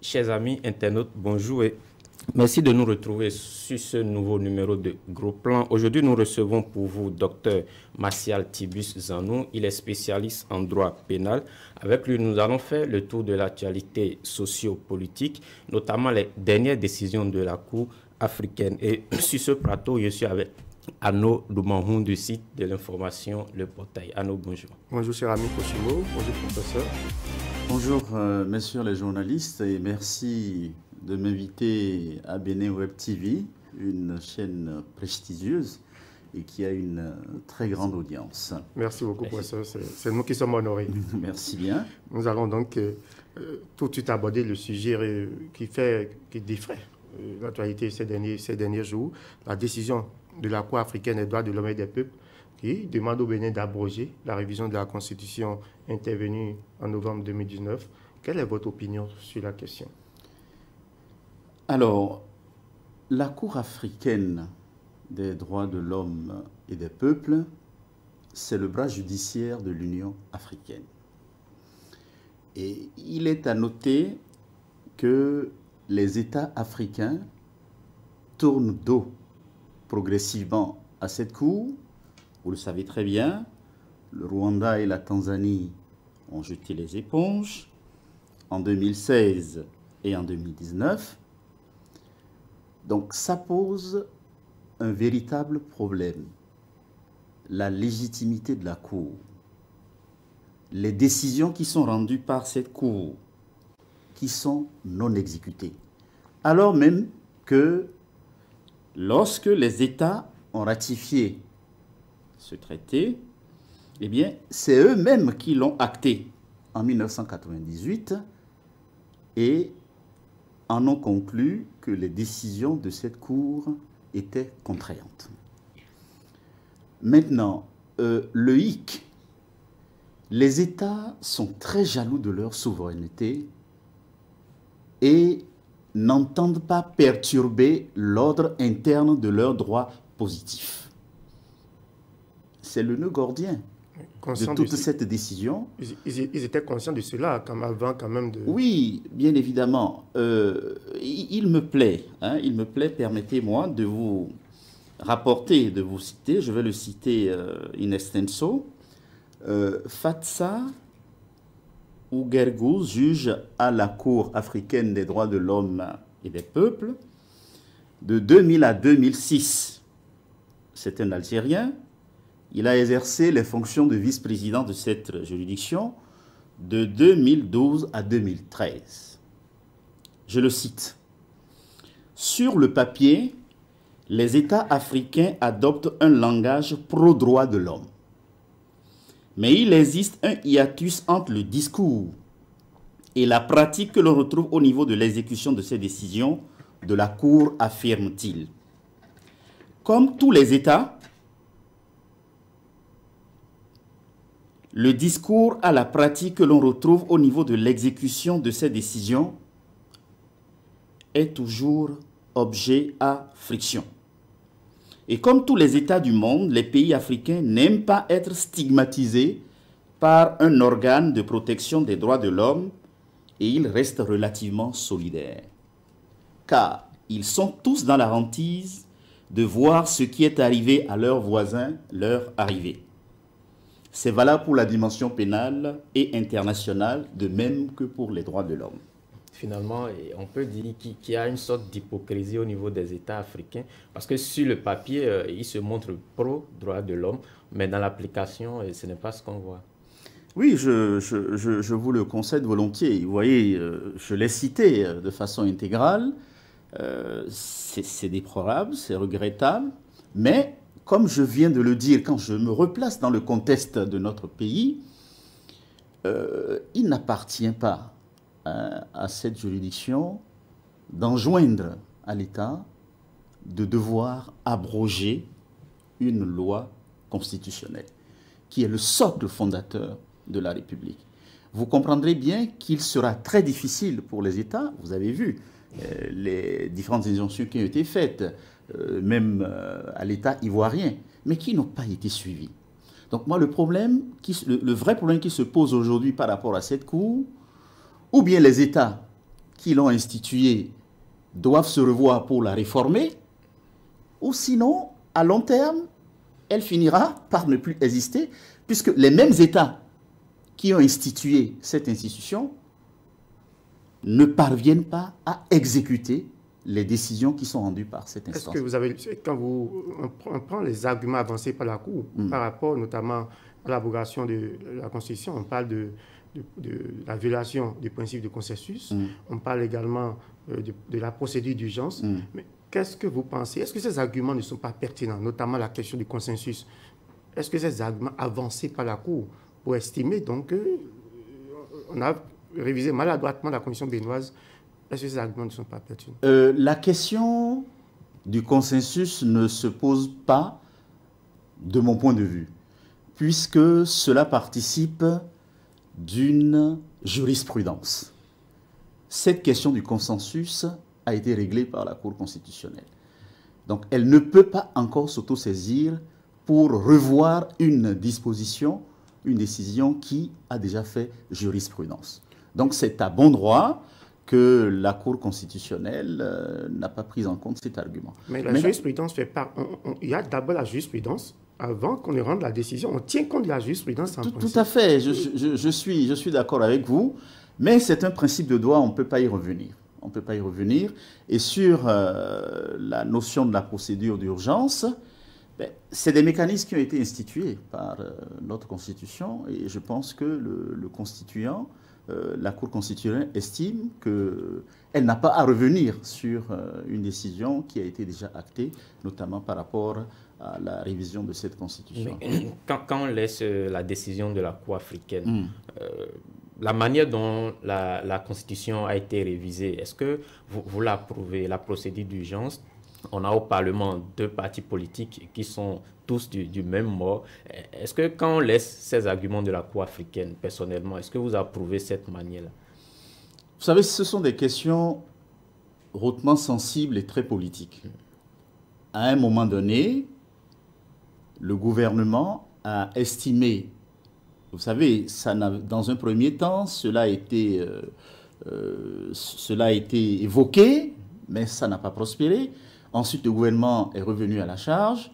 Chers amis internautes, bonjour et merci de nous retrouver sur ce nouveau numéro de Gros Plan. Aujourd'hui, nous recevons pour vous Dr Martial Tibus Zanou. Il est spécialiste en droit pénal. Avec lui, nous allons faire le tour de l'actualité socio-politique, notamment les dernières décisions de la Cour africaine. Et sur ce plateau, je suis avec Arnaud Doumanhoun du site de l'information Le Portail. Arnaud, bonjour. Bonjour, cher ami Koshimo. Bonjour, professeur. Bonjour, messieurs les journalistes, et merci de m'inviter à Bénin Web TV, une chaîne prestigieuse et qui a une très grande audience. Merci beaucoup, professeur. C'est nous qui sommes honorés. Merci bien. Nous allons donc tout de suite aborder le sujet qui défraie l'actualité ces derniers jours, la décision de la Cour africaine des droits de l'homme et des peuples qui demande au Bénin d'abroger la révision de la Constitution intervenue en novembre 2019. Quelle est votre opinion sur la question? Alors, la Cour africaine des droits de l'homme et des peuples, c'est le bras judiciaire de l'Union africaine. Et il est à noter que les États africains tournent dos progressivement à cette Cour. Vous le savez très bien, le Rwanda et la Tanzanie ont jeté les éponges en 2016 et en 2019. Donc ça pose un véritable problème. La légitimité de la Cour. Les décisions qui sont rendues par cette Cour, qui sont non exécutées. Alors même que lorsque les États ont ratifié ce traité, eh bien, c'est eux-mêmes qui l'ont acté en 1998 et en ont conclu que les décisions de cette Cour étaient contraignantes. Maintenant, le hic, les États sont très jaloux de leur souveraineté et n'entendent pas perturber l'ordre interne de leurs droits positifs. C'est le nœud gordien de toute cette décision. Ils étaient conscients de cela avant quand même de... Oui, bien évidemment. Il me plaît, permettez-moi de vous rapporter, de vous citer, je vais le citer in extenso. Fatsa Ouguergou, juge à la Cour africaine des droits de l'homme et des peuples, de 2000 à 2006. C'est un Algérien. Il a exercé les fonctions de vice-président de cette juridiction de 2012 à 2013. Je le cite. Sur le papier, les États africains adoptent un langage pro-droit de l'homme. Mais il existe un hiatus entre le discours et la pratique que l'on retrouve au niveau de l'exécution de ces décisions de la Cour, affirme-t-il. Comme tous les États, le discours à la pratique que l'on retrouve au niveau de l'exécution de ces décisions est toujours objet à friction. Et comme tous les États du monde, les pays africains n'aiment pas être stigmatisés par un organe de protection des droits de l'homme et ils restent relativement solidaires. Car ils sont tous dans la hantise de voir ce qui est arrivé à leurs voisins leur arriver. C'est valable pour la dimension pénale et internationale, de même que pour les droits de l'homme. Finalement, on peut dire qu'il y a une sorte d'hypocrisie au niveau des États africains, parce que sur le papier, ils se montrent pro-droits de l'homme, mais dans l'application, ce n'est pas ce qu'on voit. Oui, je vous le concède volontiers. Vous voyez, je l'ai cité de façon intégrale. C'est déplorable, c'est regrettable, mais comme je viens de le dire, quand je me replace dans le contexte de notre pays, il n'appartient pas à cette juridiction d'enjoindre à l'État de devoir abroger une loi constitutionnelle, qui est le socle fondateur de la République. Vous comprendrez bien qu'il sera très difficile pour les États, vous avez vu les différentes injonctions qui ont été faites, même à l'État ivoirien, mais qui n'ont pas été suivies. Donc moi, le vrai problème qui se pose aujourd'hui par rapport à cette Cour, ou bien les États qui l'ont instituée doivent se revoir pour la réformer, ou sinon, à long terme, elle finira par ne plus exister, puisque les mêmes États qui ont institué cette institution ne parviennent pas à exécuter les décisions qui sont rendues par cette instance. Est-ce que vous avez, quand on prend les arguments avancés par la Cour, par rapport notamment à l'abrogation de la Constitution, on parle de la violation du principe de consensus, on parle également de la procédure d'urgence, mais qu'est-ce que vous pensez? Est-ce que ces arguments ne sont pas pertinents, notamment la question du consensus? Est-ce que ces arguments avancés par la Cour pour estimer donc qu'on a révisé maladroitement la Commission béninoise, est-ce que ces arguments ne sont pas pertinents? La question du consensus ne se pose pas de mon point de vue, puisque cela participe d'une jurisprudence. Cette question du consensus a été réglée par la Cour constitutionnelle. Donc elle ne peut pas encore s'autosaisir pour revoir une disposition, une décision qui a déjà fait jurisprudence. Donc c'est à bon droit que la Cour constitutionnelle n'a pas pris en compte cet argument. Mais la jurisprudence fait part... Il y a d'abord la jurisprudence avant qu'on ne rende la décision. On tient compte de la jurisprudence en principe. Tout à fait, je suis d'accord avec vous, mais c'est un principe de droit, on ne peut pas y revenir. On ne peut pas y revenir. Et sur la notion de la procédure d'urgence, c'est des mécanismes qui ont été institués par notre Constitution, et je pense que le constituant, la Cour constitutionnelle estime qu'elle n'a pas à revenir sur une décision qui a été déjà actée, notamment par rapport à la révision de cette Constitution. Mais quand on laisse la décision de la Cour africaine, la manière dont la Constitution a été révisée, est-ce que vous l'approuvez, la procédure d'urgence? On a au Parlement 2 partis politiques qui sont tous du même mot. Est-ce que quand on laisse ces arguments de la Cour africaine, personnellement, est-ce que vous approuvez cette manière-là? Vous savez, ce sont des questions hautement sensibles et très politiques. À un moment donné, le gouvernement a estimé, vous savez, dans un premier temps, cela a été évoqué, mais ça n'a pas prospéré. Ensuite, le gouvernement est revenu à la charge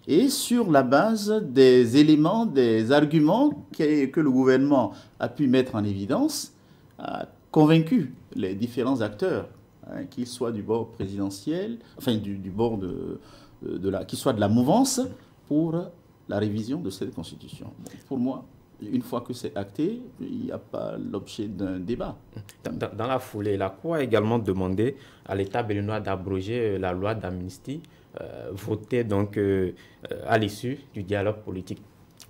et sur la base des éléments, des arguments que le gouvernement a pu mettre en évidence, a convaincu les différents acteurs, qu'ils soient du bord présidentiel, enfin du bord qu'ils soient de la mouvance, pour la révision de cette Constitution. Pour moi, une fois que c'est acté, il n'y a pas l'objet d'un débat. Dans la foulée, la Cour a également demandé à l'État béninois d'abroger la loi d'amnistie votée donc à l'issue du dialogue politique.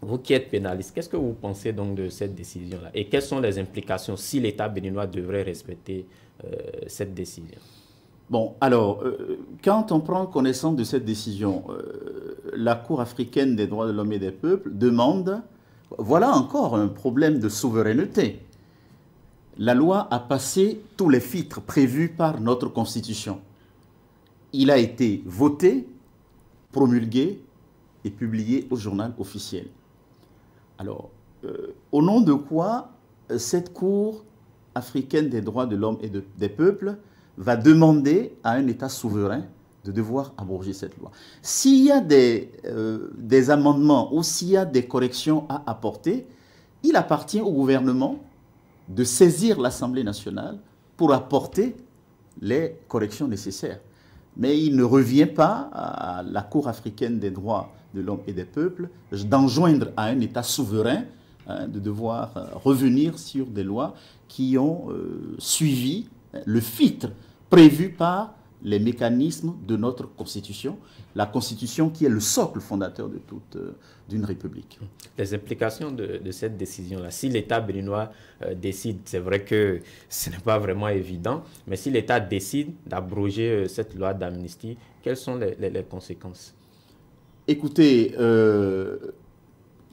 Vous qui êtes pénaliste, qu'est-ce que vous pensez donc de cette décision-là? Et quelles sont les implications si l'État béninois devrait respecter cette décision? Bon, alors, quand on prend connaissance de cette décision, la Cour africaine des droits de l'homme et des peuples demande... Voilà encore un problème de souveraineté. La loi a passé tous les filtres prévus par notre Constitution. Il a été voté, promulgué et publié au journal officiel. Alors, au nom de quoi cette Cour africaine des droits de l'homme et des peuples va demander à un État souverain de devoir abroger cette loi? S'il y a des amendements ou s'il y a des corrections à apporter, il appartient au gouvernement de saisir l'Assemblée nationale pour apporter les corrections nécessaires. Mais il ne revient pas à la Cour africaine des droits de l'homme et des peuples d'enjoindre à un État souverain de devoir revenir sur des lois qui ont suivi le filtre prévu par les mécanismes de notre Constitution, la Constitution qui est le socle fondateur d'une république. Les implications de cette décision-là, si l'État béninois décide, c'est vrai que ce n'est pas vraiment évident, mais si l'État décide d'abroger cette loi d'amnistie, quelles sont les conséquences? Écoutez,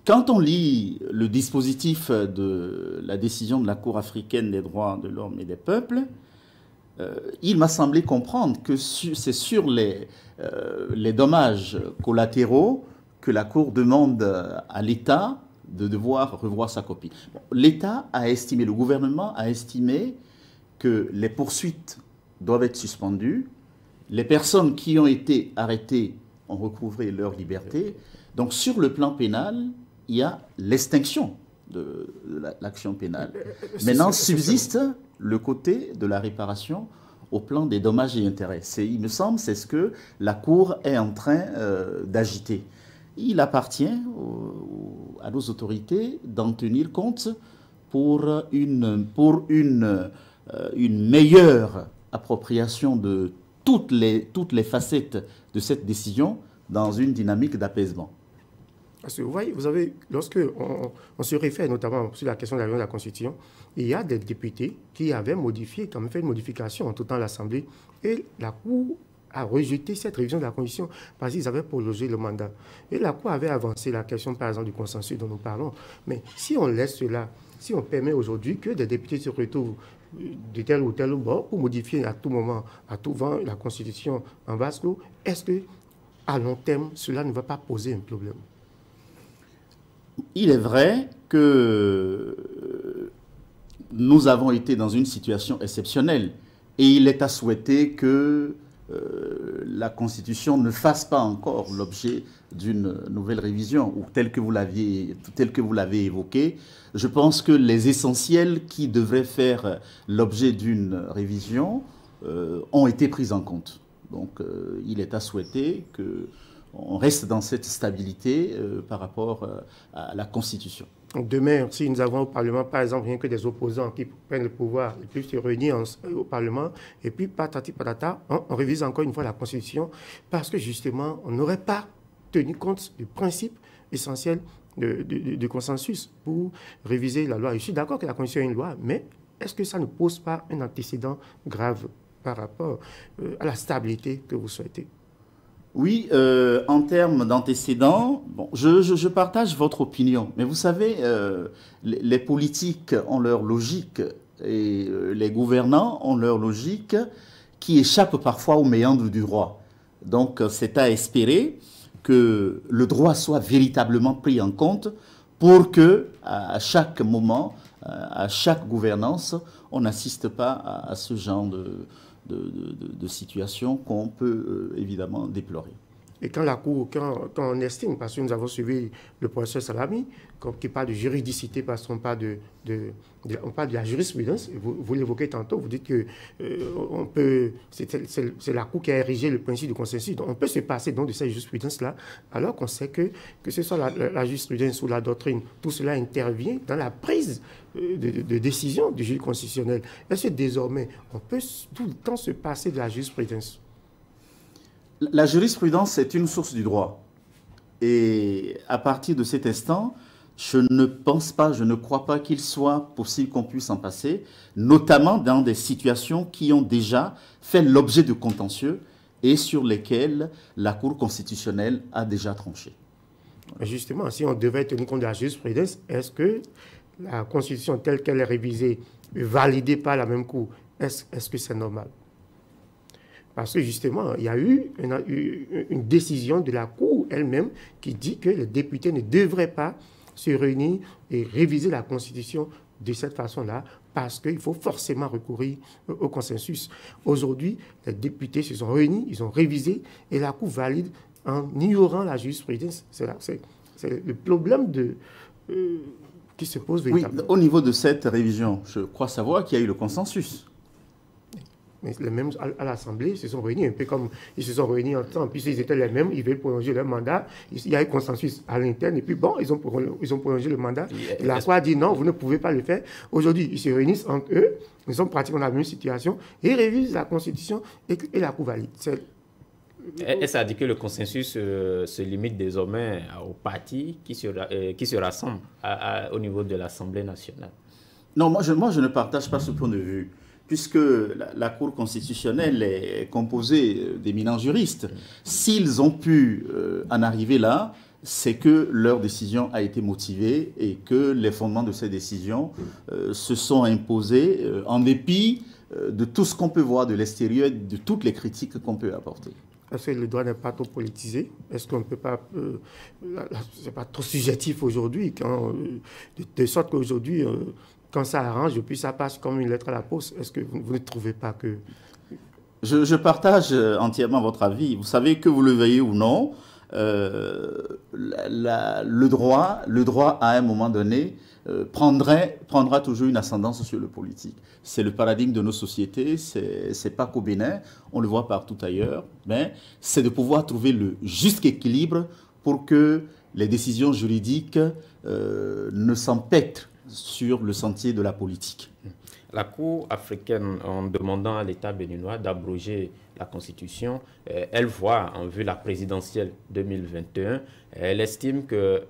quand on lit le dispositif de la décision de la Cour africaine des droits de l'homme et des peuples, il m'a semblé comprendre que c'est sur les dommages collatéraux que la Cour demande à l'État de devoir revoir sa copie. Bon, l'État a estimé, le gouvernement a estimé que les poursuites doivent être suspendues. Les personnes qui ont été arrêtées ont recouvré leur liberté. Donc sur le plan pénal, il y a l'extinction de l'action pénale. Maintenant, subsiste le côté de la réparation au plan des dommages et intérêts. Il me semble, c'est ce que la Cour est en train d'agiter. Il appartient à nos autorités d'en tenir compte pour une meilleure appropriation de toutes les facettes de cette décision dans une dynamique d'apaisement. Parce que vous voyez, lorsque on se réfère notamment sur la question de la Constitution, il y a des députés qui avaient modifié, quand même fait une modification en tout temps à l'Assemblée, et la Cour a rejeté cette révision de la Constitution parce qu'ils avaient prolongé le mandat. Et la Cour avait avancé la question, par exemple, du consensus dont nous parlons. Mais si on laisse cela, si on permet aujourd'hui que des députés se retrouvent de tel ou tel bord pour modifier à tout moment, à tout vent, la Constitution en vase clos, est-ce que, à long terme, cela ne va pas poser un problème? Il est vrai que nous avons été dans une situation exceptionnelle et il est à souhaiter que la Constitution ne fasse pas encore l'objet d'une nouvelle révision ou tel que vous l'avez évoqué. Je pense que les essentiels qui devraient faire l'objet d'une révision ont été pris en compte. Donc il est à souhaiter qu'on reste dans cette stabilité par rapport à la Constitution. Demain, si nous avons au Parlement, par exemple, rien que des opposants qui prennent le pouvoir, ils peuvent se réunir au Parlement, et puis patati patata, on révise encore une fois la Constitution, parce que justement, on n'aurait pas tenu compte du principe essentiel de consensus pour réviser la loi. Je suis d'accord que la Constitution est une loi, mais est-ce que ça ne pose pas un antécédent grave par rapport à la stabilité que vous souhaitez? Oui, en termes d'antécédents, bon, je partage votre opinion. Mais vous savez, les politiques ont leur logique et les gouvernants ont leur logique qui échappe parfois aux méandres du droit. Donc, c'est à espérer que le droit soit véritablement pris en compte pour que, à chaque moment, à chaque gouvernance, on n'assiste pas à ce genre de situation qu'on peut évidemment déplorer. Et quand la Cour, quand on estime, parce que nous avons suivi le professeur Salami, qui parle de juridicité, parce qu'on parle on parle de la jurisprudence, vous l'évoquez tantôt, vous dites que c'est la Cour qui a érigé le principe du consensus. Donc on peut se passer donc de cette jurisprudence-là, alors qu'on sait que ce soit la jurisprudence ou la doctrine, tout cela intervient dans la prise de décision du juge constitutionnel. Est-ce que désormais, on peut tout le temps se passer de la jurisprudence? La jurisprudence est une source du droit. Et à partir de cet instant, je ne crois pas qu'il soit possible qu'on puisse en passer, notamment dans des situations qui ont déjà fait l'objet de contentieux et sur lesquelles la Cour constitutionnelle a déjà tranché. Justement, si on devait tenir compte de la jurisprudence, est-ce que la Constitution telle qu'elle est révisée, validée par la même Cour, est-ce que c'est normal? Parce que justement, il y a eu une décision de la Cour elle-même qui dit que les députés ne devraient pas se réunir et réviser la Constitution de cette façon-là, parce qu'il faut forcément recourir au consensus. Aujourd'hui, les députés se sont réunis, ils ont révisé, et la Cour valide en ignorant la jurisprudence. C'est le problème qui se pose véritablement. Oui, au niveau de cette révision, je crois savoir qu'il y a eu le consensus. Mais les mêmes à l'Assemblée se sont réunis, un peu comme ils se sont réunis ensemble, puis ils étaient les mêmes, ils veulent prolonger leur mandat. Il y a eu consensus à l'interne, et puis bon, ils ont prolongé le mandat. La Cour a dit non, vous ne pouvez pas le faire. Aujourd'hui, ils se réunissent entre eux, ils sont pratiquement dans la même situation, et ils révisent la Constitution et la Cour valide. Et ça dit que le consensus se limite désormais aux partis qui se rassemblent au niveau de l'Assemblée nationale. Non, moi je ne partage pas ce point de vue, puisque la Cour constitutionnelle est composée d'éminents juristes. S'ils ont pu en arriver là, c'est que leur décision a été motivée et que les fondements de ces décisions se sont imposés en dépit de tout ce qu'on peut voir de l'extérieur, de toutes les critiques qu'on peut apporter. Est-ce que le droit n'est pas trop politisé? Est-ce qu'on ne peut pas... c'est pas trop subjectif aujourd'hui, de sorte qu'aujourd'hui, quand ça arrange, puis ça passe comme une lettre à la poste. Est-ce que vous ne trouvez pas que... Je partage entièrement votre avis. Vous savez, que vous le veuillez ou non, le droit, à un moment donné, prendra toujours une ascendance sur le politique. C'est le paradigme de nos sociétés, c'est pas qu'au Bénin, on le voit partout ailleurs, mais c'est de pouvoir trouver le juste équilibre pour que les décisions juridiques ne s'empêtrent sur le sentier de la politique. La Cour africaine, en demandant à l'État béninois d'abroger la Constitution, elle voit, en vue de la présidentielle 2021, elle estime que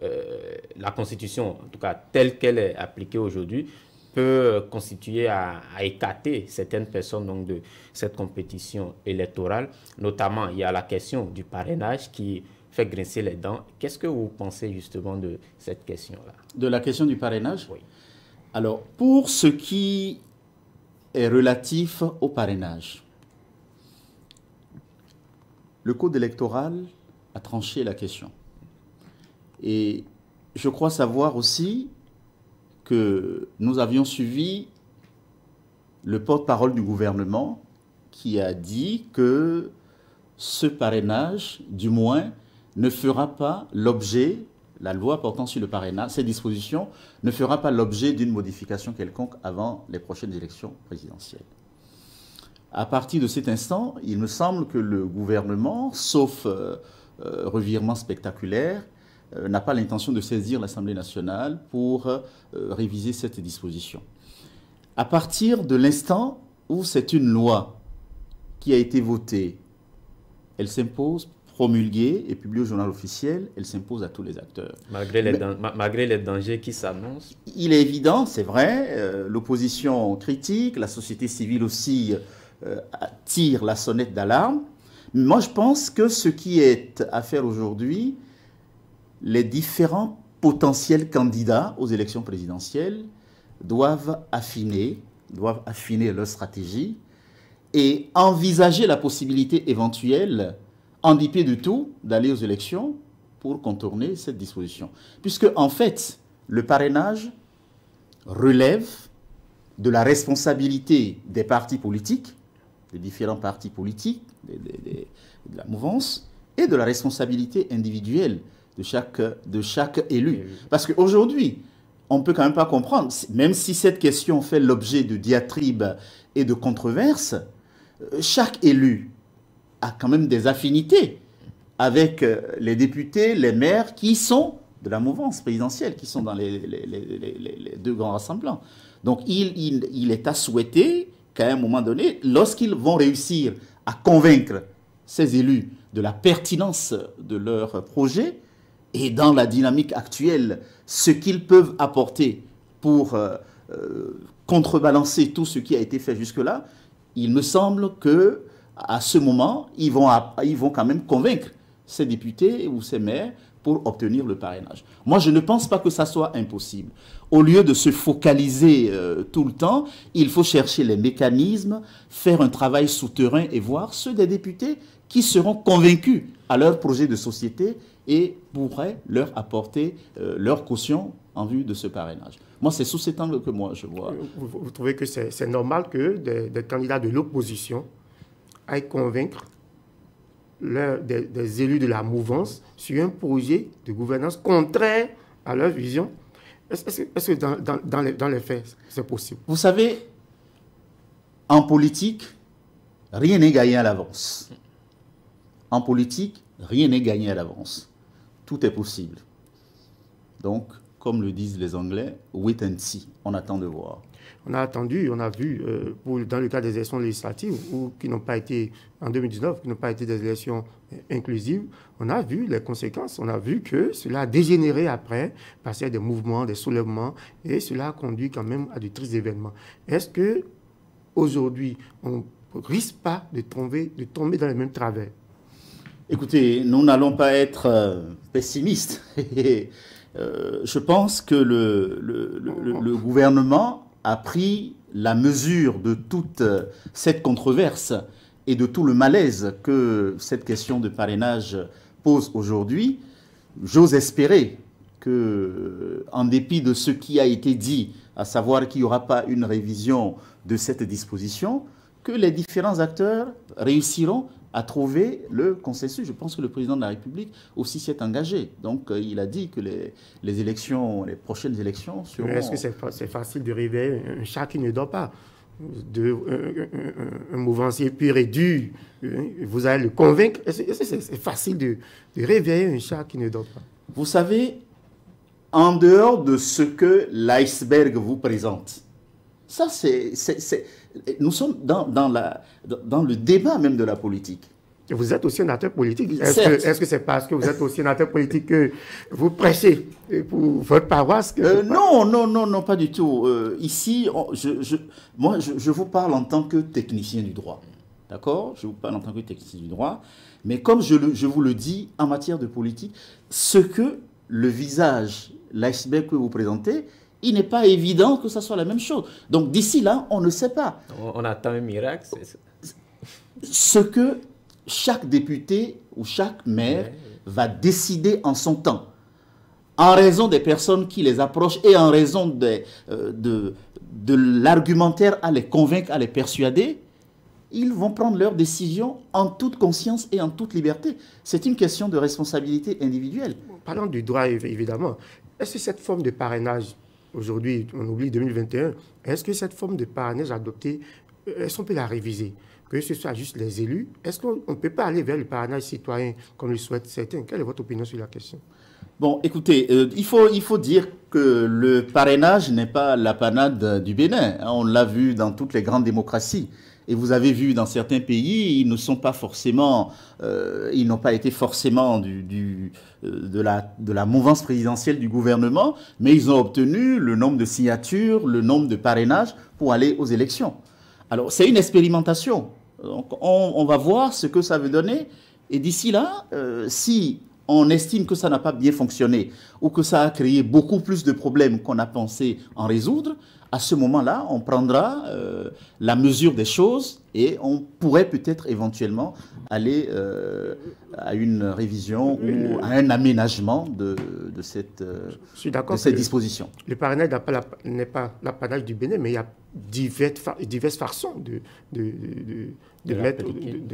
la Constitution, en tout cas telle qu'elle est appliquée aujourd'hui, peut constituer à écarter certaines personnes donc, de cette compétition électorale. Notamment, il y a la question du parrainage qui fait grincer les dents. Qu'est-ce que vous pensez justement de cette question-là? De la question du parrainage? Oui. Alors, pour ce qui est relatif au parrainage, le Code électoral a tranché la question. Et je crois savoir aussi que nous avions suivi le porte-parole du gouvernement qui a dit que ce parrainage, du moins, ne fera pas l'objet, la loi portant sur le parrainage, ces dispositions, ne fera pas l'objet d'une modification quelconque avant les prochaines élections présidentielles. À partir de cet instant, il me semble que le gouvernement, sauf revirement spectaculaire, n'a pas l'intention de saisir l'Assemblée nationale pour réviser cette disposition. À partir de l'instant où c'est une loi qui a été votée, elle s'impose, promulguée et publiée au journal officiel, elle s'impose à tous les acteurs. Malgré les dangers qui s'annoncent. Il est évident, c'est vrai, l'opposition critique, la société civile aussi tire la sonnette d'alarme. Moi, je pense que ce qui est à faire aujourd'hui, les différents potentiels candidats aux élections présidentielles doivent affiner leur stratégie et envisager la possibilité éventuelle, en dépit de tout, d'aller aux élections pour contourner cette disposition. Puisque, en fait, le parrainage relève de la responsabilité des partis politiques, des différents partis politiques, de la mouvance, et de la responsabilité individuelle de chaque élu. Parce qu'aujourd'hui, on ne peut quand même pas comprendre, même si cette question fait l'objet de diatribes et de controverses, chaque élu a quand même des affinités avec les députés, les maires qui sont de la mouvance présidentielle, qui sont dans les deux grands rassemblements. Donc il est à souhaiter qu'à un moment donné, lorsqu'ils vont réussir à convaincre ces élus de la pertinence de leur projet, et dans la dynamique actuelle, ce qu'ils peuvent apporter pour contrebalancer tout ce qui a été fait jusque-là, il me semble que à ce moment, ils vont quand même convaincre ces députés ou ces maires pour obtenir le parrainage. Moi, je ne pense pas que ça soit impossible. Au lieu de se focaliser tout le temps, il faut chercher les mécanismes, faire un travail souterrain et voir ceux des députés qui seront convaincus à leur projet de société et pourraient leur apporter leur caution en vue de ce parrainage. Moi, c'est sous cet angle que moi je vois. Vous trouvez que c'est normal que des candidats de l'opposition aillent convaincre des élus de la mouvance sur un projet de gouvernance contraire à leur vision? Est-ce que dans les faits, c'est possible? Vous savez, en politique, rien n'est gagné à l'avance. En politique, rien n'est gagné à l'avance. Tout est possible. Donc, comme le disent les Anglais, wait and see. On attend de voir. On a attendu, on a vu, dans le cas des élections législatives, qui n'ont pas été, en 2019, qui n'ont pas été des élections inclusives, on a vu les conséquences. On a vu que cela a dégénéré après, passé à des mouvements, des soulèvements, et cela a conduit quand même à de tristes événements. Est-ce qu'aujourd'hui, on ne risque pas de tomber dans les mêmes travers? Écoutez, nous n'allons pas être pessimistes. Je pense que le gouvernement a pris la mesure de toute cette controverse et de tout le malaise que cette question de parrainage pose aujourd'hui, j'ose espérer que, en dépit de ce qui a été dit, à savoir qu'il n'y aura pas une révision de cette disposition, que les différents acteurs réussiront à trouver le consensus. Je pense que le président de la République aussi s'y est engagé. Donc, il a dit que les élections, les prochaines élections seront... Est-ce que c'est facile de réveiller un chat qui ne dort pas? Un mouvancier pur et dur, vous allez le convaincre? Est-ce que c'est facile de réveiller un chat qui ne dort pas? Vous savez, en dehors de ce que l'iceberg vous présente, ça nous sommes dans le débat même de la politique. Vous êtes aussi un acteur politique. Est-ce que c'est parce que vous êtes aussi un acteur politique que vous prêchez pour votre paroisse non, pas du tout. Ici, moi, je vous parle en tant que technicien du droit. D'accord? Je vous parle en tant que technicien du droit. Mais comme je vous le dis, en matière de politique, ce que le visage, l'iceberg que vous présentez, il n'est pas évident que ça soit la même chose. Donc d'ici là, on ne sait pas. On attend un miracle. Ce que chaque député ou chaque maire va décider en son temps, en raison des personnes qui les approchent et en raison de l'argumentaire à les convaincre, à les persuader, ils vont prendre leurs décisions en toute conscience et en toute liberté. C'est une question de responsabilité individuelle. Parlant du droit, évidemment, est-ce que cette forme de parrainage, aujourd'hui, on oublie 2021, est-ce que cette forme de parrainage adoptée, est-ce qu'on peut la réviser? Que ce soit juste les élus, est-ce qu'on ne peut pas aller vers le parrainage citoyen comme le souhaitent certains? Quelle est votre opinion sur la question? Bon, écoutez, il faut dire que le parrainage n'est pas l'apanade du Bénin. On l'a vu dans toutes les grandes démocraties. Et vous avez vu dans certains pays, ils ne sont pas forcément, ils n'ont pas été forcément de la mouvance présidentielle du gouvernement, mais ils ont obtenu le nombre de signatures, le nombre de parrainages pour aller aux élections. Alors, c'est une expérimentation. Donc, on va voir ce que ça veut donner. Et d'ici là, si on estime que ça n'a pas bien fonctionné ou que ça a créé beaucoup plus de problèmes qu'on a pensé en résoudre, à ce moment-là, on prendra la mesure des choses et on pourrait peut-être éventuellement aller à une révision ou à un aménagement de cette disposition. Le parrainage n'est pas l'apanage du Bénin, mais il y a diverses façons de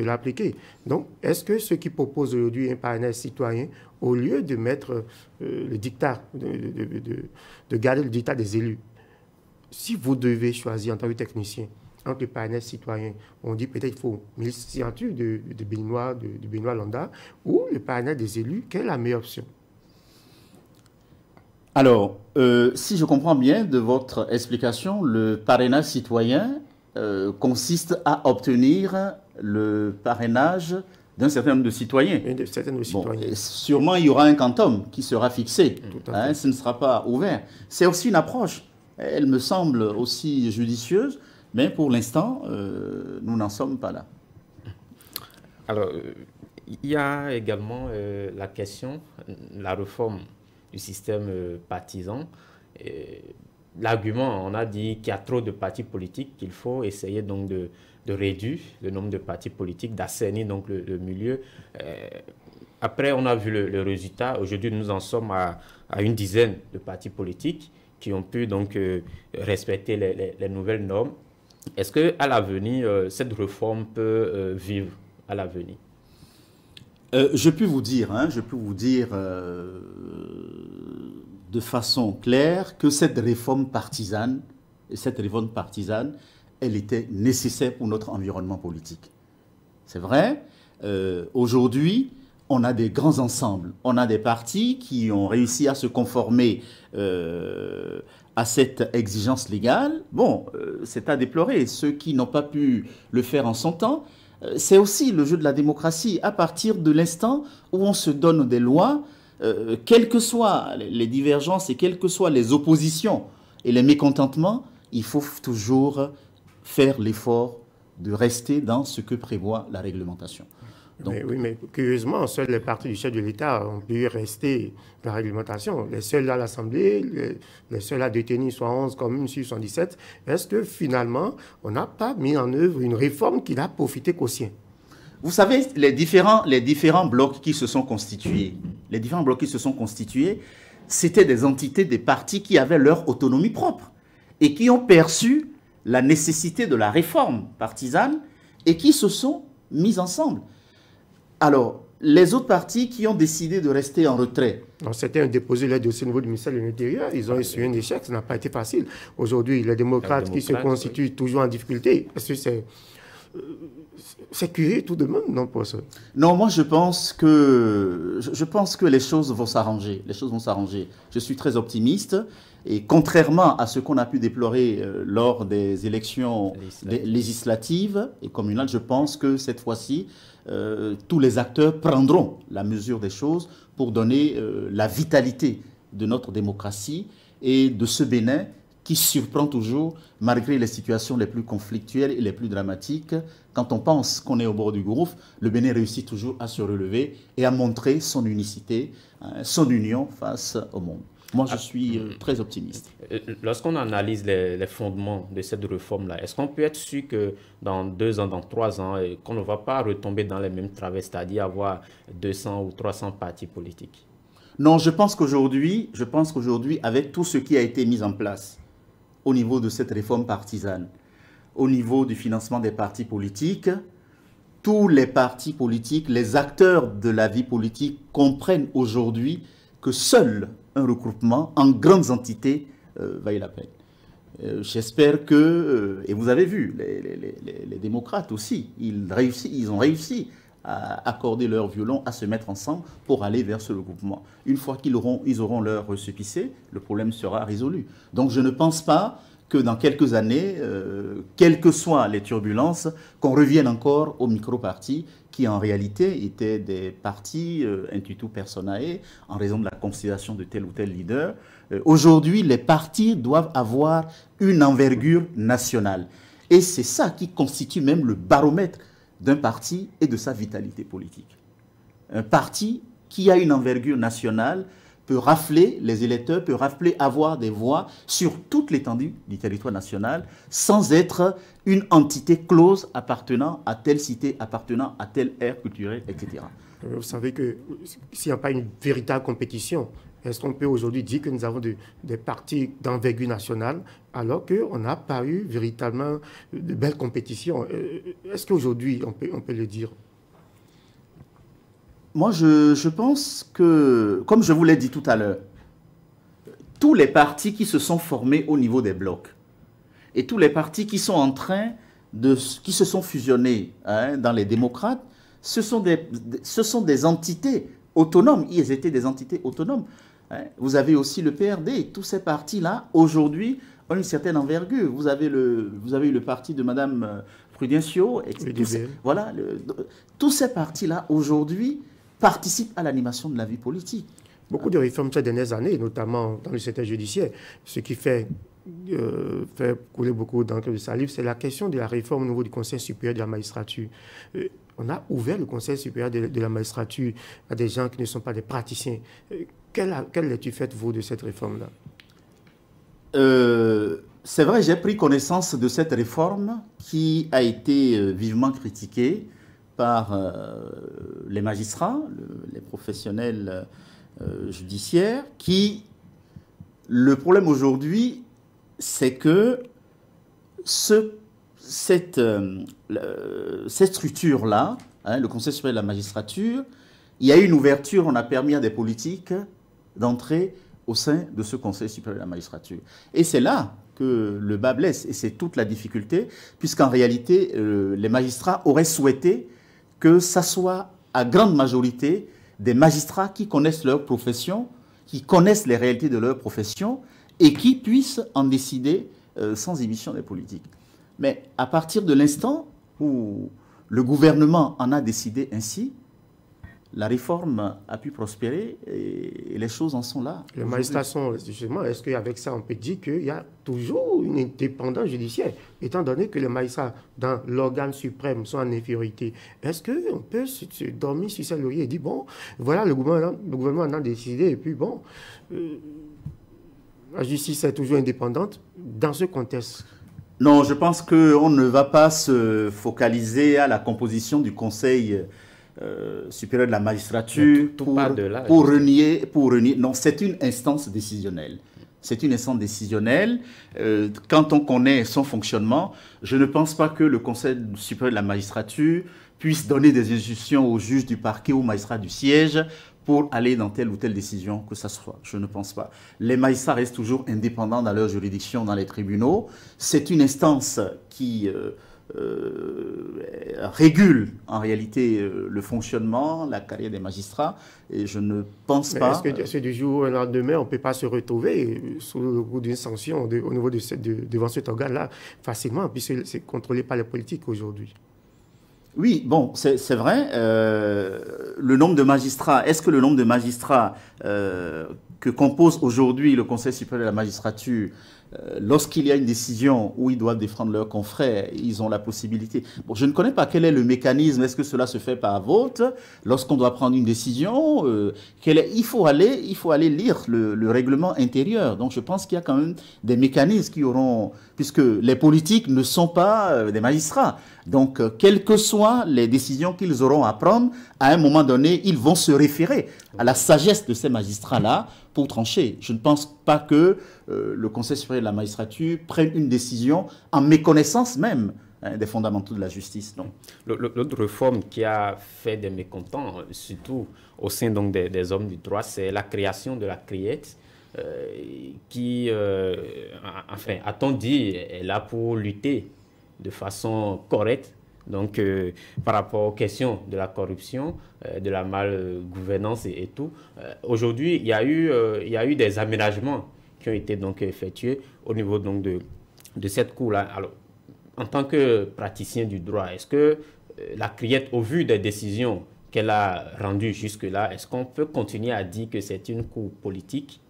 l'appliquer. Donc, est-ce que ceux qui proposent aujourd'hui un parrainage citoyen, au lieu de mettre le dictat, de garder le dictat des élus, si vous devez choisir en tant que technicien entre le parrainage citoyen, on dit peut-être qu'il faut 1000 signatures de Benoît Landa, ou le parrainage des élus, quelle est la meilleure option? Alors, si je comprends bien de votre explication, le parrainage citoyen consiste à obtenir le parrainage d'un certain nombre de citoyens. Sûrement, il y aura un quantum qui sera fixé. Ce ne sera pas ouvert. C'est aussi une approche. Elle me semble aussi judicieuse, mais pour l'instant, nous n'en sommes pas là. Alors, il y a également la question, la réforme du système partisan. L'argument, on a dit qu'il y a trop de partis politiques, qu'il faut essayer donc de réduire le nombre de partis politiques, d'assainir donc le milieu. Après, on a vu le résultat. Aujourd'hui, nous en sommes à une dizaine de partis politiques qui ont pu donc respecter les nouvelles normes. Est-ce qu'à l'avenir, cette réforme peut vivre à l'avenir? Je peux vous dire de façon claire que cette réforme partisane, elle était nécessaire pour notre environnement politique. C'est vrai, aujourd'hui, on a des grands ensembles, on a des partis qui ont réussi à se conformer à cette exigence légale. Bon, c'est à déplorer. Ceux qui n'ont pas pu le faire en son temps, c'est aussi le jeu de la démocratie. À partir de l'instant où on se donne des lois, quelles que soient les divergences et quelles que soient les oppositions et les mécontentements, il faut toujours faire l'effort de rester dans ce que prévoit la réglementation. Donc, mais curieusement, seuls les partis du chef de l'État ont pu rester dans la réglementation. Les seuls à l'Assemblée, les seuls à détenir 71 communes sur 77. Est-ce que finalement, on n'a pas mis en œuvre une réforme qui n'a profité qu'aux siens? Vous savez, les différents blocs qui se sont constitués, c'était des entités, des partis qui avaient leur autonomie propre et qui ont perçu la nécessité de la réforme partisane et qui se sont mis ensemble. Alors, les autres partis qui ont décidé de rester en retrait. Certains ont déposé leur dossier au niveau du ministère de l'Intérieur. Ils ont essuyé un échec. Ça n'a pas été facile. Aujourd'hui, les démocrates qui se constituent toujours en difficulté, est-ce que c'est curieux tout de même, non, professeur? Non, moi je pense que les choses vont s'arranger. Je suis très optimiste et contrairement à ce qu'on a pu déplorer lors des élections législatives et communales, je pense que cette fois-ci, tous les acteurs prendront la mesure des choses pour donner la vitalité de notre démocratie et de ce Bénin qui surprend toujours, malgré les situations les plus conflictuelles et les plus dramatiques. Quand on pense qu'on est au bord du gouffre, le Bénin réussit toujours à se relever et à montrer son unicité, son union face au monde. Moi, je suis très optimiste. Lorsqu'on analyse les fondements de cette réforme-là, est-ce qu'on peut être sûr que dans 2 ans, dans 3 ans, qu'on ne va pas retomber dans les mêmes travers, c'est-à-dire avoir 200 ou 300 partis politiques? Non, je pense qu'aujourd'hui, avec tout ce qui a été mis en place au niveau de cette réforme partisane, au niveau du financement des partis politiques, tous les partis politiques, les acteurs de la vie politique comprennent aujourd'hui que seul un regroupement en grandes entités vaille la peine. J'espère que, et vous avez vu, les démocrates aussi, ils ont réussi à accorder leur violon, à se mettre ensemble pour aller vers ce regroupement. Une fois qu'ils auront leur récépissé, le problème sera résolu. Donc je ne pense pas que dans quelques années, quelles que soient les turbulences, qu'on revienne encore aux micro-partis qui en réalité étaient des partis intuitu personae en raison de la considération de tel ou tel leader. Aujourd'hui, les partis doivent avoir une envergure nationale. Et c'est ça qui constitue même le baromètre d'un parti et de sa vitalité politique. Un parti qui a une envergure nationale peut rafler les électeurs, peut rafler, avoir des voix sur toute l'étendue du territoire national sans être une entité close appartenant à telle cité, appartenant à telle ère culturelle, etc. Vous savez que s'il n'y a pas une véritable compétition, est-ce qu'on peut aujourd'hui dire que nous avons des partis d'envergure nationale alors qu'on n'a pas eu véritablement de belles compétitions? Est-ce qu'aujourd'hui on peut le dire? Moi, je pense que, comme je vous l'ai dit tout à l'heure, tous les partis qui se sont formés au niveau des blocs et tous les partis qui sont en train qui se sont fusionnés dans les démocrates, ce sont des entités autonomes. Ils étaient des entités autonomes. Vous avez aussi le PRD. Tous ces partis-là, aujourd'hui, ont une certaine envergure. Vous avez eu le parti de Mme Prudencio. Voilà, tous ces partis-là, aujourd'hui, participent à l'animation de la vie politique. Beaucoup de réformes ces dernières années, notamment dans le secteur judiciaire, ce qui fait couler beaucoup d'encre de salive, c'est la question de la réforme au niveau du Conseil supérieur de la magistrature. On a ouvert le Conseil supérieur de la magistrature à des gens qui ne sont pas des praticiens. Quelle lecture faites-vous de cette réforme-là? C'est vrai, j'ai pris connaissance de cette réforme qui a été vivement critiquée par les magistrats, les professionnels judiciaires, le problème aujourd'hui, c'est que cette structure-là, le Conseil supérieur de la magistrature, il y a eu une ouverture, on a permis à des politiques d'entrer au sein de ce Conseil supérieur de la magistrature. Et c'est là que le bas blesse, et c'est toute la difficulté, puisqu'en réalité, les magistrats auraient souhaité que ça soit à grande majorité des magistrats qui connaissent leur profession, qui connaissent les réalités de leur profession et qui puissent en décider sans émission des politiques. Mais à partir de l'instant où le gouvernement en a décidé ainsi, la réforme a pu prospérer et les choses en sont là. Les magistrats sont, justement, est-ce qu'avec ça, on peut dire qu'il y a toujours une indépendance judiciaire, étant donné que les magistrats dans l'organe suprême sont en infériorité? Est-ce qu'on peut se dormir sur sa laurier et dire, bon, voilà, le gouvernement en a décidé, et puis bon, la justice est toujours indépendante dans ce contexte? Non, je pense qu'on ne va pas se focaliser à la composition du Conseil supérieur de la magistrature pour renier. Non, c'est une instance décisionnelle. C'est une instance décisionnelle. Quand on connaît son fonctionnement, je ne pense pas que le Conseil supérieur de la magistrature puisse donner des instructions aux juges du parquet ou aux magistrats du siège pour aller dans telle ou telle décision que ça soit. Je ne pense pas. Les magistrats restent toujours indépendants dans leur juridiction, dans les tribunaux. C'est une instance qui régule en réalité le fonctionnement, la carrière des magistrats, et je ne pense pas... Est-ce que du jour au lendemain, on ne peut pas se retrouver sous le coup d'une sanction au niveau devant cet organe-là facilement, puisque c'est contrôlé par les politiques aujourd'hui? Oui, bon, c'est vrai. Le nombre de magistrats, est-ce que le nombre de magistrats que compose aujourd'hui le Conseil supérieur de la magistrature, lorsqu'il y a une décision où ils doivent défendre leurs confrères, ils ont la possibilité. Bon, je ne connais pas quel est le mécanisme. Est-ce que cela se fait par vote? Lorsqu'on doit prendre une décision, il faut aller lire le règlement intérieur. Donc je pense qu'il y a quand même des mécanismes qui auront... Puisque les politiques ne sont pas des magistrats. Donc, quelles que soient les décisions qu'ils auront à prendre, à un moment donné, ils vont se référer à la sagesse de ces magistrats-là pour trancher. Je ne pense pas que le Conseil supérieur de la magistrature prenne une décision en méconnaissance même des fondamentaux de la justice. L'autre réforme qui a fait des mécontents, surtout au sein donc, des hommes du droit, c'est la création de la CRIET, qui, enfin, a-t-on dit, est là pour lutter de façon correcte donc, par rapport aux questions de la corruption, de la malgouvernance et tout. Aujourd'hui, il y a eu des aménagements qui ont été donc effectués au niveau donc, de cette cour-là. Alors, en tant que praticien du droit, est-ce que la CRIET, au vu des décisions qu'elle a rendues jusque-là, est-ce qu'on peut continuer à dire que c'est une cour politique?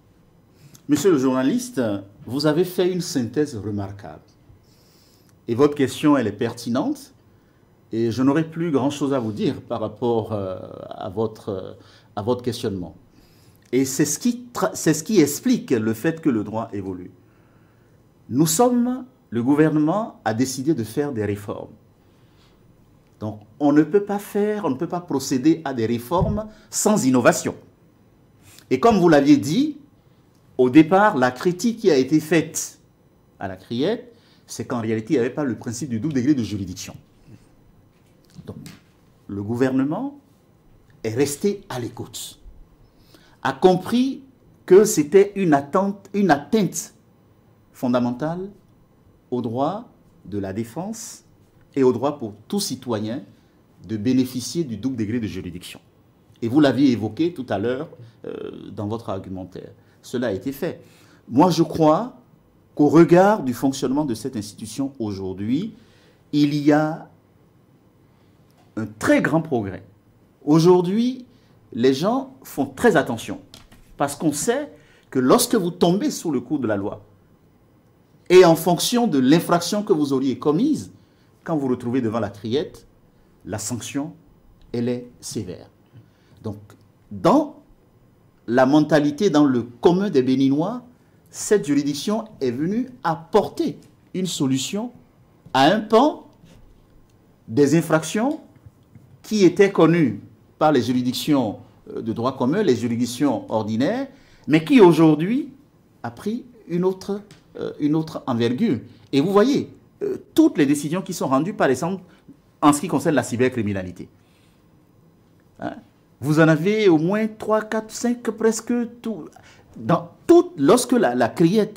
Monsieur le journaliste, vous avez fait une synthèse remarquable. Et votre question, elle est pertinente. Et je n'aurai plus grand-chose à vous dire par rapport à votre questionnement. Et c'est ce qui explique le fait que le droit évolue. Le gouvernement a décidé de faire des réformes. Donc, on ne peut pas procéder à des réformes sans innovation. Et comme vous l'aviez dit, au départ, la critique qui a été faite à la CRIET, c'est qu'en réalité, il n'y avait pas le principe du double degré de juridiction. Donc, le gouvernement est resté à l'écoute, a compris que c'était une atteinte fondamentale au droit de la défense et au droit pour tout citoyen de bénéficier du double degré de juridiction. Et vous l'aviez évoqué tout à l'heure dans votre argumentaire. Cela a été fait. Moi, je crois qu'au regard du fonctionnement de cette institution aujourd'hui, il y a un très grand progrès. Aujourd'hui, les gens font très attention parce qu'on sait que lorsque vous tombez sous le coup de la loi et en fonction de l'infraction que vous auriez commise, quand vous vous retrouvez devant la CRIET, la sanction, elle est sévère. Donc, dans la mentalité, dans le commun des Béninois, cette juridiction est venue apporter une solution à un pan des infractions qui étaient connues par les juridictions de droit commun, les juridictions ordinaires, mais qui aujourd'hui a pris une autre envergure. Et vous voyez, toutes les décisions qui sont rendues, par exemple, en ce qui concerne la cybercriminalité. Hein? Vous en avez au moins 3, 4, 5, presque tout. Lorsque la CRIET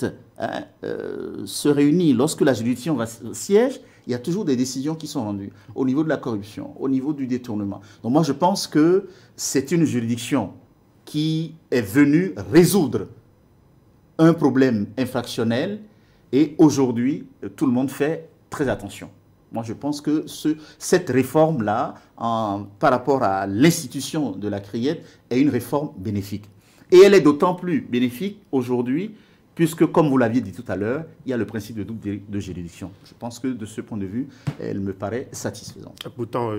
se réunit, lorsque la juridiction siège, il y a toujours des décisions qui sont rendues au niveau de la corruption, au niveau du détournement. Donc moi, je pense que c'est une juridiction qui est venue résoudre un problème infractionnel et aujourd'hui, tout le monde fait très attention. Moi, je pense que cette réforme-là, par rapport à l'institution de la CRIET, est une réforme bénéfique. Et elle est d'autant plus bénéfique aujourd'hui puisque, comme vous l'aviez dit tout à l'heure, il y a le principe de double de juridiction. Je pense que de ce point de vue, elle me paraît satisfaisante. Pourtant,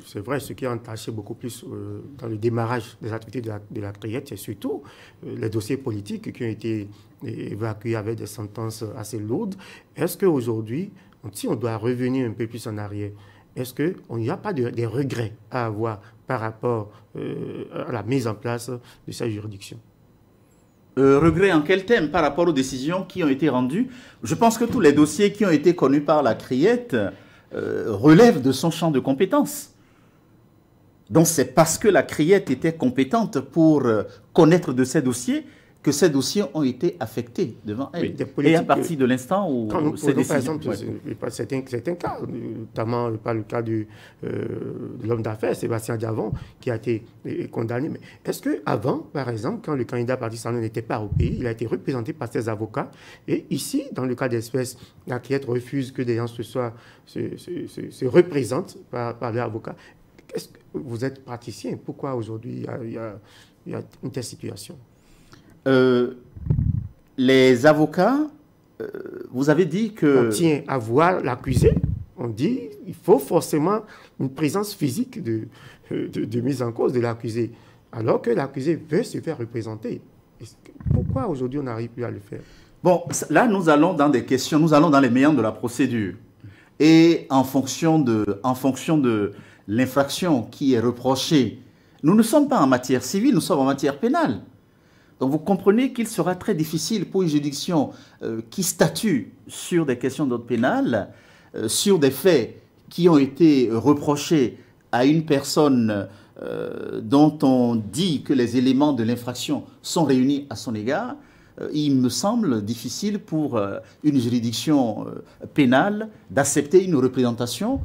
c'est vrai, ce qui a entaché beaucoup plus dans le démarrage des activités de la CRIET, c'est surtout les dossiers politiques qui ont été évacués avec des sentences assez lourdes. Est-ce qu'aujourd'hui, si on doit revenir un peu plus en arrière, est-ce qu'il n'y a pas des regrets à avoir par rapport à la mise en place de cette juridiction? Regret en quel thème par rapport aux décisions qui ont été rendues? Je pense que tous les dossiers qui ont été connus par la CRIET relèvent de son champ de compétences. Donc c'est parce que la CRIET était compétente pour connaître de ces dossiers que ces dossiers ont été affectés devant elle. Et à partir de l'instant où ces décisions... Par exemple, certains cas, notamment par le cas de l'homme d'affaires, Sébastien Diavon, qui a été condamné. Mais est-ce qu'avant, par exemple, quand le candidat Parti Salon n'était pas au pays, il a été représenté par ses avocats, et ici, dans le cas d'espèce, la CRIET refuse que des gens se représentent par leurs avocats. Est-ce que vous êtes praticien? Pourquoi aujourd'hui il y a une telle situation? Les avocats, vous avez dit que... On tient à voir l'accusé. On dit qu'il faut forcément une présence physique de mise en cause de l'accusé, alors que l'accusé veut se faire représenter. Pourquoi aujourd'hui on n'arrive plus à le faire? Bon, là nous allons dans des questions, nous allons dans les méandres de la procédure. Et en fonction de l'infraction qui est reprochée, nous ne sommes pas en matière civile, nous sommes en matière pénale. Donc vous comprenez qu'il sera très difficile pour une juridiction qui statue sur des questions d'ordre pénal, sur des faits qui ont été reprochés à une personne dont on dit que les éléments de l'infraction sont réunis à son égard. Il me semble difficile pour une juridiction pénale d'accepter une représentation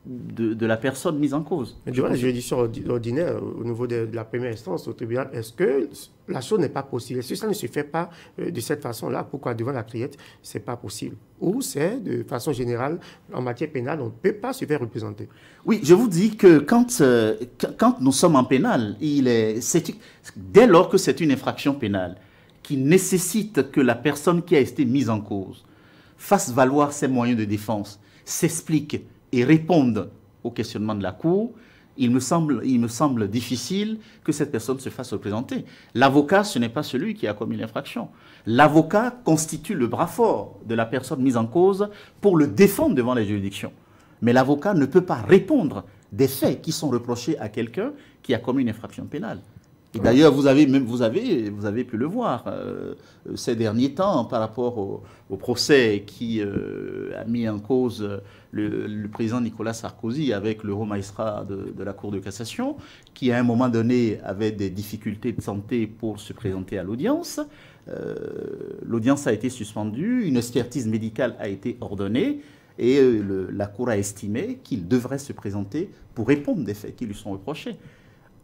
de la personne mise en cause. Mais durant la juridiction ordinaire, au niveau de la première instance, au tribunal, est-ce que la chose n'est pas possible? Est-ce que ça ne se fait pas de cette façon-là? Pourquoi devant la CRIET, ce n'est pas possible? Ou c'est de façon générale, en matière pénale, on ne peut pas se faire représenter? Oui, je vous dis que quand nous sommes en pénal, dès lors que c'est une infraction pénale qui nécessite que la personne qui a été mise en cause fasse valoir ses moyens de défense, s'explique et réponde au questionnement de la Cour, il me semble difficile que cette personne se fasse représenter. L'avocat, ce n'est pas celui qui a commis l'infraction. L'avocat constitue le bras fort de la personne mise en cause pour le défendre devant les juridictions. Mais l'avocat ne peut pas répondre des faits qui sont reprochés à quelqu'un qui a commis une infraction pénale. Et d'ailleurs, vous avez pu le voir ces derniers temps par rapport au procès qui a mis en cause le président Nicolas Sarkozy avec le haut magistrat de la Cour de cassation, qui à un moment donné avait des difficultés de santé pour se présenter à l'audience. L'audience a été suspendue, une expertise médicale a été ordonnée et la Cour a estimé qu'il devrait se présenter pour répondre des faits qui lui sont reprochés.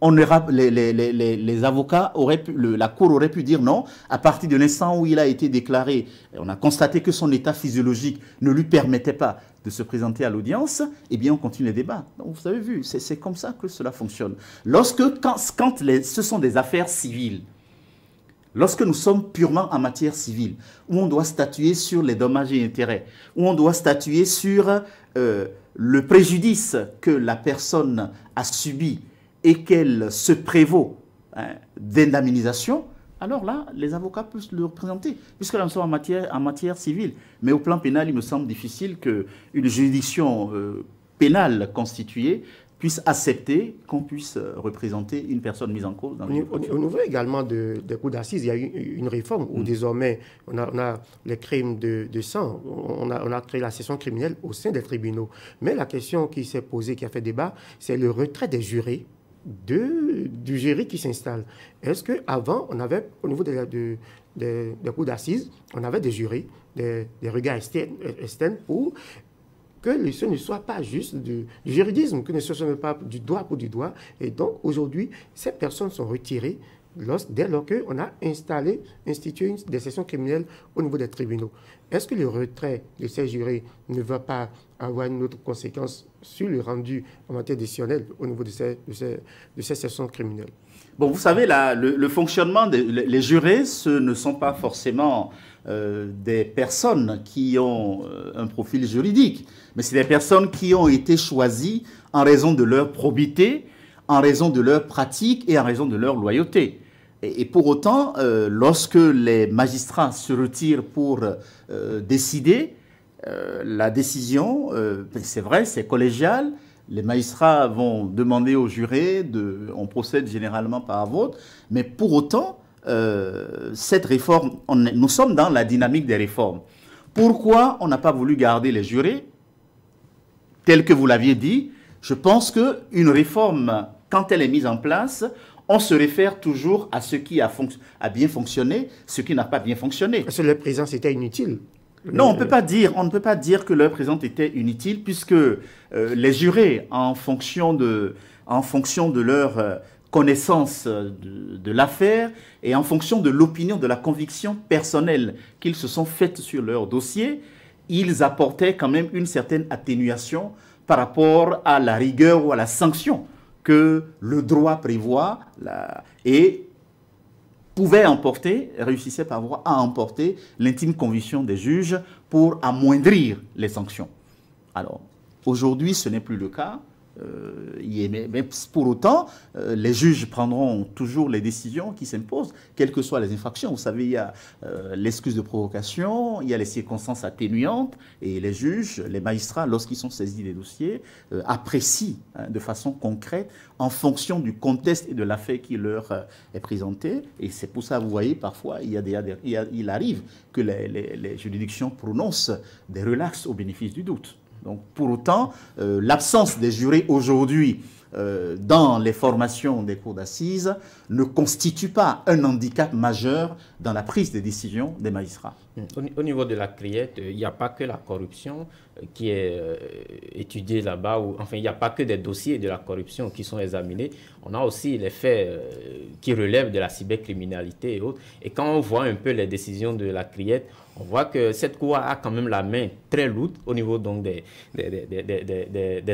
Les avocats la Cour aurait pu dire non, à partir de l'instant où il a été déclaré, on a constaté que son état physiologique ne lui permettait pas de se présenter à l'audience, eh bien on continue les débats. Donc vous avez vu, c'est comme ça que cela fonctionne. Quand ce sont des affaires civiles, lorsque nous sommes purement en matière civile, où on doit statuer sur les dommages et intérêts, où on doit statuer sur le préjudice que la personne a subi, et qu'elle se prévaut d'indemnisation, alors là, les avocats peuvent le représenter, puisque là, nous sommes en matière civile. Mais au plan pénal, il me semble difficile qu'une juridiction pénale constituée puisse accepter qu'on puisse représenter une personne mise en cause. Au niveau également des cours d'assises, il y a eu une réforme où désormais on a les crimes de sang, on a créé la section criminelle au sein des tribunaux. Mais la question qui s'est posée, qui a fait débat, c'est le retrait des jurés du jury qui s'installe. Est-ce qu'avant, on avait, au niveau des cours d'assises, on avait des jurys, des regards externes pour que ce ne soit pas juste du juridisme, que ce ne soit pas du droit pour du droit. Et donc, aujourd'hui, ces personnes sont retirées dès lors qu'on a institué des sessions criminelles au niveau des tribunaux. Est-ce que le retrait de ces jurés ne va pas avoir une autre conséquence sur le rendu en matière décisionnelle au niveau de ces sessions criminelles? Bon, vous savez, le fonctionnement les jurés, ce ne sont pas forcément des personnes qui ont un profil juridique, mais c'est des personnes qui ont été choisies en raison de leur probité, en raison de leur pratique et en raison de leur loyauté. Et pour autant, lorsque les magistrats se retirent pour décider, la décision, c'est vrai, c'est collégial. Les magistrats vont demander aux jurés, on procède généralement par vote, mais pour autant, cette réforme, nous sommes dans la dynamique des réformes. Pourquoi on n'a pas voulu garder les jurés, tel que vous l'aviez dit? Je pense qu'une réforme, quand elle est mise en place, on se réfère toujours à ce qui a bien fonctionné, ce qui n'a pas bien fonctionné. Parce que leur présence était inutile. Non, on ne peut pas dire que leur présence était inutile, puisque les jurés, en fonction de leur connaissance de l'affaire et en fonction de l'opinion, de la conviction personnelle qu'ils se sont faites sur leur dossier, ils apportaient quand même une certaine atténuation par rapport à la rigueur ou à la sanction que le droit prévoit et réussissait parfois à emporter l'intime conviction des juges pour amoindrir les sanctions. Alors, aujourd'hui, ce n'est plus le cas. Mais pour autant, les juges prendront toujours les décisions qui s'imposent, quelles que soient les infractions. Vous savez, il y a l'excuse de provocation, il y a les circonstances atténuantes, et les juges, les magistrats, lorsqu'ils sont saisis des dossiers, apprécient de façon concrète en fonction du contexte et de l'affaire qui leur est présenté. Et c'est pour ça, vous voyez, parfois, il arrive que les juridictions prononcent des relaxes au bénéfice du doute. Donc, pour autant, l'absence des jurés aujourd'hui dans les formations des cours d'assises ne constitue pas un handicap majeur dans la prise de décision des magistrats. Au niveau de la criette, il n'y a pas que la corruption qui est étudiée là-bas, enfin, il n'y a pas que des dossiers de la corruption qui sont examinés. On a aussi les faits qui relèvent de la cybercriminalité et autres. Et quand on voit un peu les décisions de la criette, on voit que cette cour a quand même la main très lourde au niveau donc des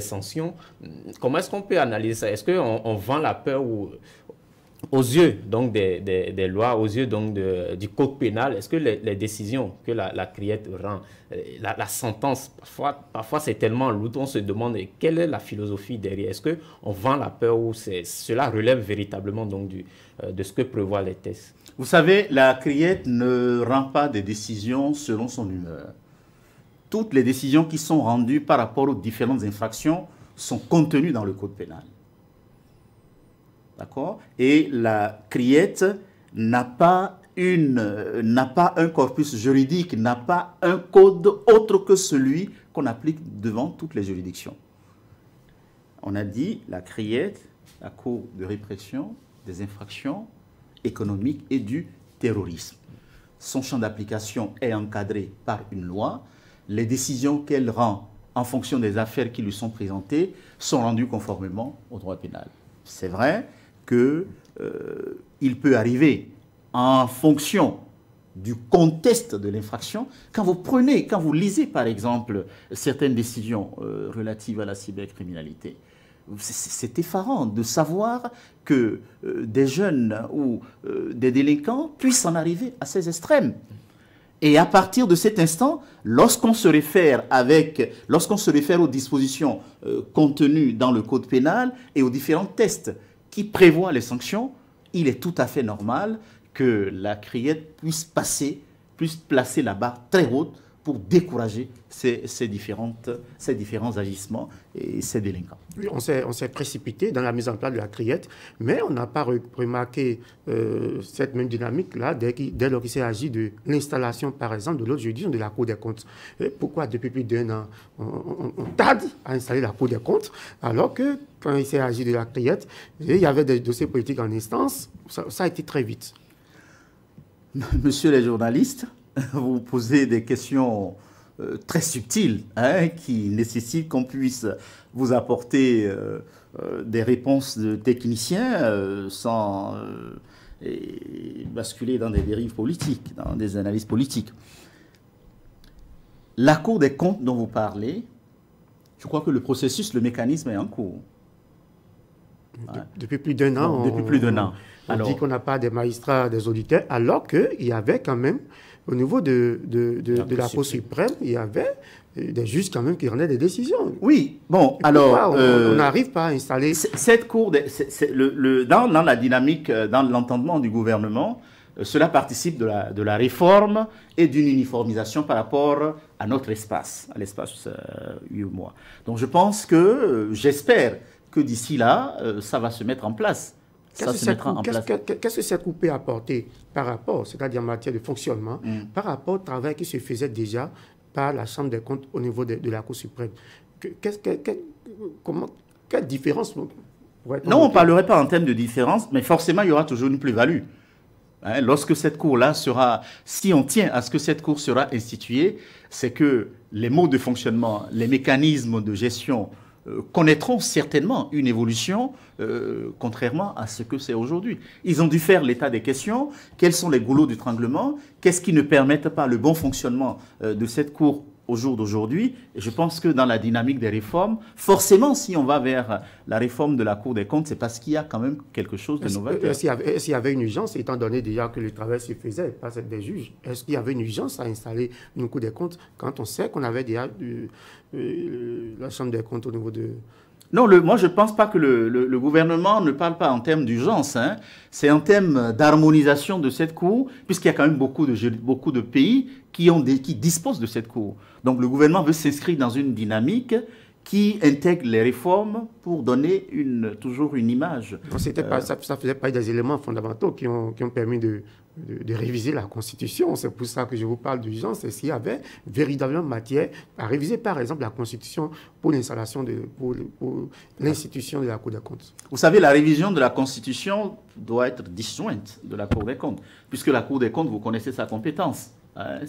sanctions. Comment est-ce qu'on peut analyser ça? Est-ce qu'on vend la peur aux yeux donc des lois, aux yeux donc du code pénal? Est-ce que les décisions que la criette rend, la sentence, parfois c'est tellement lourd, on se demande quelle est la philosophie derrière? Est-ce qu'on vend la peur ou cela relève véritablement donc de ce que prévoient les textes? Vous savez, la criette ne rend pas des décisions selon son humeur. Toutes les décisions qui sont rendues par rapport aux différentes infractions sont contenues dans le code pénal. D'accord? Et la criette n'a pas un corpus juridique, n'a pas un code autre que celui qu'on applique devant toutes les juridictions. On a dit la criette, la Cour de répression des infractions économiques et du terrorisme. Son champ d'application est encadré par une loi. Les décisions qu'elle rend en fonction des affaires qui lui sont présentées sont rendues conformément au droit pénal. C'est vrai qu'il peut arriver en fonction du contexte de l'infraction. Quand vous lisez par exemple certaines décisions relatives à la cybercriminalité, c'est effarant de savoir que des jeunes ou des délinquants puissent en arriver à ces extrêmes. Et à partir de cet instant, lorsqu'on se réfère aux dispositions contenues dans le code pénal et aux différents textes qui prévoient les sanctions, il est tout à fait normal que la criette puisse placer la barre très haute pour décourager ces différents agissements et ces délinquants. Oui, on s'est précipité dans la mise en place de la criette, mais on n'a pas remarqué cette même dynamique-là dès lors qu'il s'est agi de l'installation, par exemple, de l'autre juridiction de la Cour des comptes. Pourquoi, depuis plus d'1 an, on tarde à installer la Cour des comptes, alors que quand il s'est agi de la criette, il y avait des dossiers politiques en instance, ça a été très vite. Monsieur les journalistes, vous posez des questions très subtiles qui nécessitent qu'on puisse vous apporter des réponses de techniciens sans et basculer dans des dérives politiques, dans des analyses politiques. La Cour des comptes dont vous parlez, je crois que le processus, le mécanisme est en cours. Depuis plus d'un an. Depuis plus d'un an. On dit qu'on n'a pas des magistrats, des auditeurs, alors qu'il y avait quand même, au niveau de la Cour suprême, il y avait des juges quand même qui rendaient des décisions. Oui, bon, alors... on n'arrive pas à installer... Cette Cour, dans la dynamique, dans l'entendement du gouvernement, cela participe de la réforme et d'une uniformisation par rapport à notre espace, à l'espace UEMOA. Donc je pense que, j'espère que d'ici là, ça va se mettre en place. Qu'est-ce que cette Cour peut apporter par rapport, c'est-à-dire en matière de fonctionnement, par rapport au travail qui se faisait déjà par la Chambre des comptes au niveau de la Cour suprême? Quelle différence pourrait-on... Non, on ne parlerait pas en termes de différence, mais forcément, il y aura toujours une plus-value. Hein, lorsque cette Cour-là sera... Si on tient à ce que cette Cour sera instituée, c'est que les modes de fonctionnement, les mécanismes de gestion connaîtront certainement une évolution contrairement à ce que c'est aujourd'hui. Ils ont dû faire l'état des questions. Quels sont les goulots d'étranglement? Qu'est-ce qui ne permettent pas le bon fonctionnement de cette Cour au jour d'aujourd'hui? Et je pense que dans la dynamique des réformes, forcément, si on va vers la réforme de la Cour des comptes, c'est parce qu'il y a quand même quelque chose de novateur. Est-ce qu'il y avait une urgence, étant donné déjà que le travail se faisait par des juges? Est-ce qu'il y avait une urgence à installer une Cour des comptes quand on sait qu'on avait déjà la Chambre des comptes au niveau de... Non, moi je ne pense pas que le gouvernement ne parle pas en termes d'urgence. Hein. C'est en termes d'harmonisation de cette Cour, puisqu'il y a quand même beaucoup de pays qui disposent de cette Cour. Donc le gouvernement veut s'inscrire dans une dynamique qui intègre les réformes pour donner toujours une image. Ça ne faisait pas des éléments fondamentaux qui ont permis de réviser la Constitution. C'est pour ça que je vous parle d'urgence. S'il y avait véritablement matière à réviser, par exemple, la Constitution pour l'installation pour l'institution de la Cour des comptes. Vous savez, la révision de la Constitution doit être disjointe de la Cour des comptes, puisque la Cour des comptes, vous connaissez sa compétence. Hein,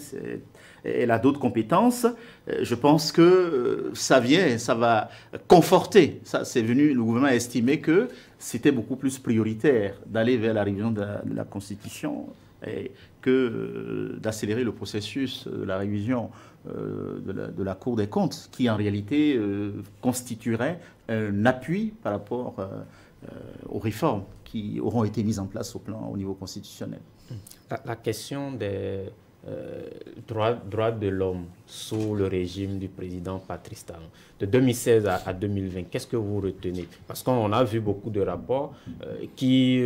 elle a d'autres compétences. Je pense que ça va conforter. Le gouvernement a estimé que c'était beaucoup plus prioritaire d'aller vers la révision de la Constitution que d'accélérer le processus de la révision de la Cour des comptes, qui en réalité constituerait un appui par rapport aux réformes qui auront été mises en place au niveau constitutionnel. La question des droits de l'homme sous le régime du président Patrice Talon, de 2016 à 2020, qu'est-ce que vous retenez? Parce qu'on a vu beaucoup de rapports qui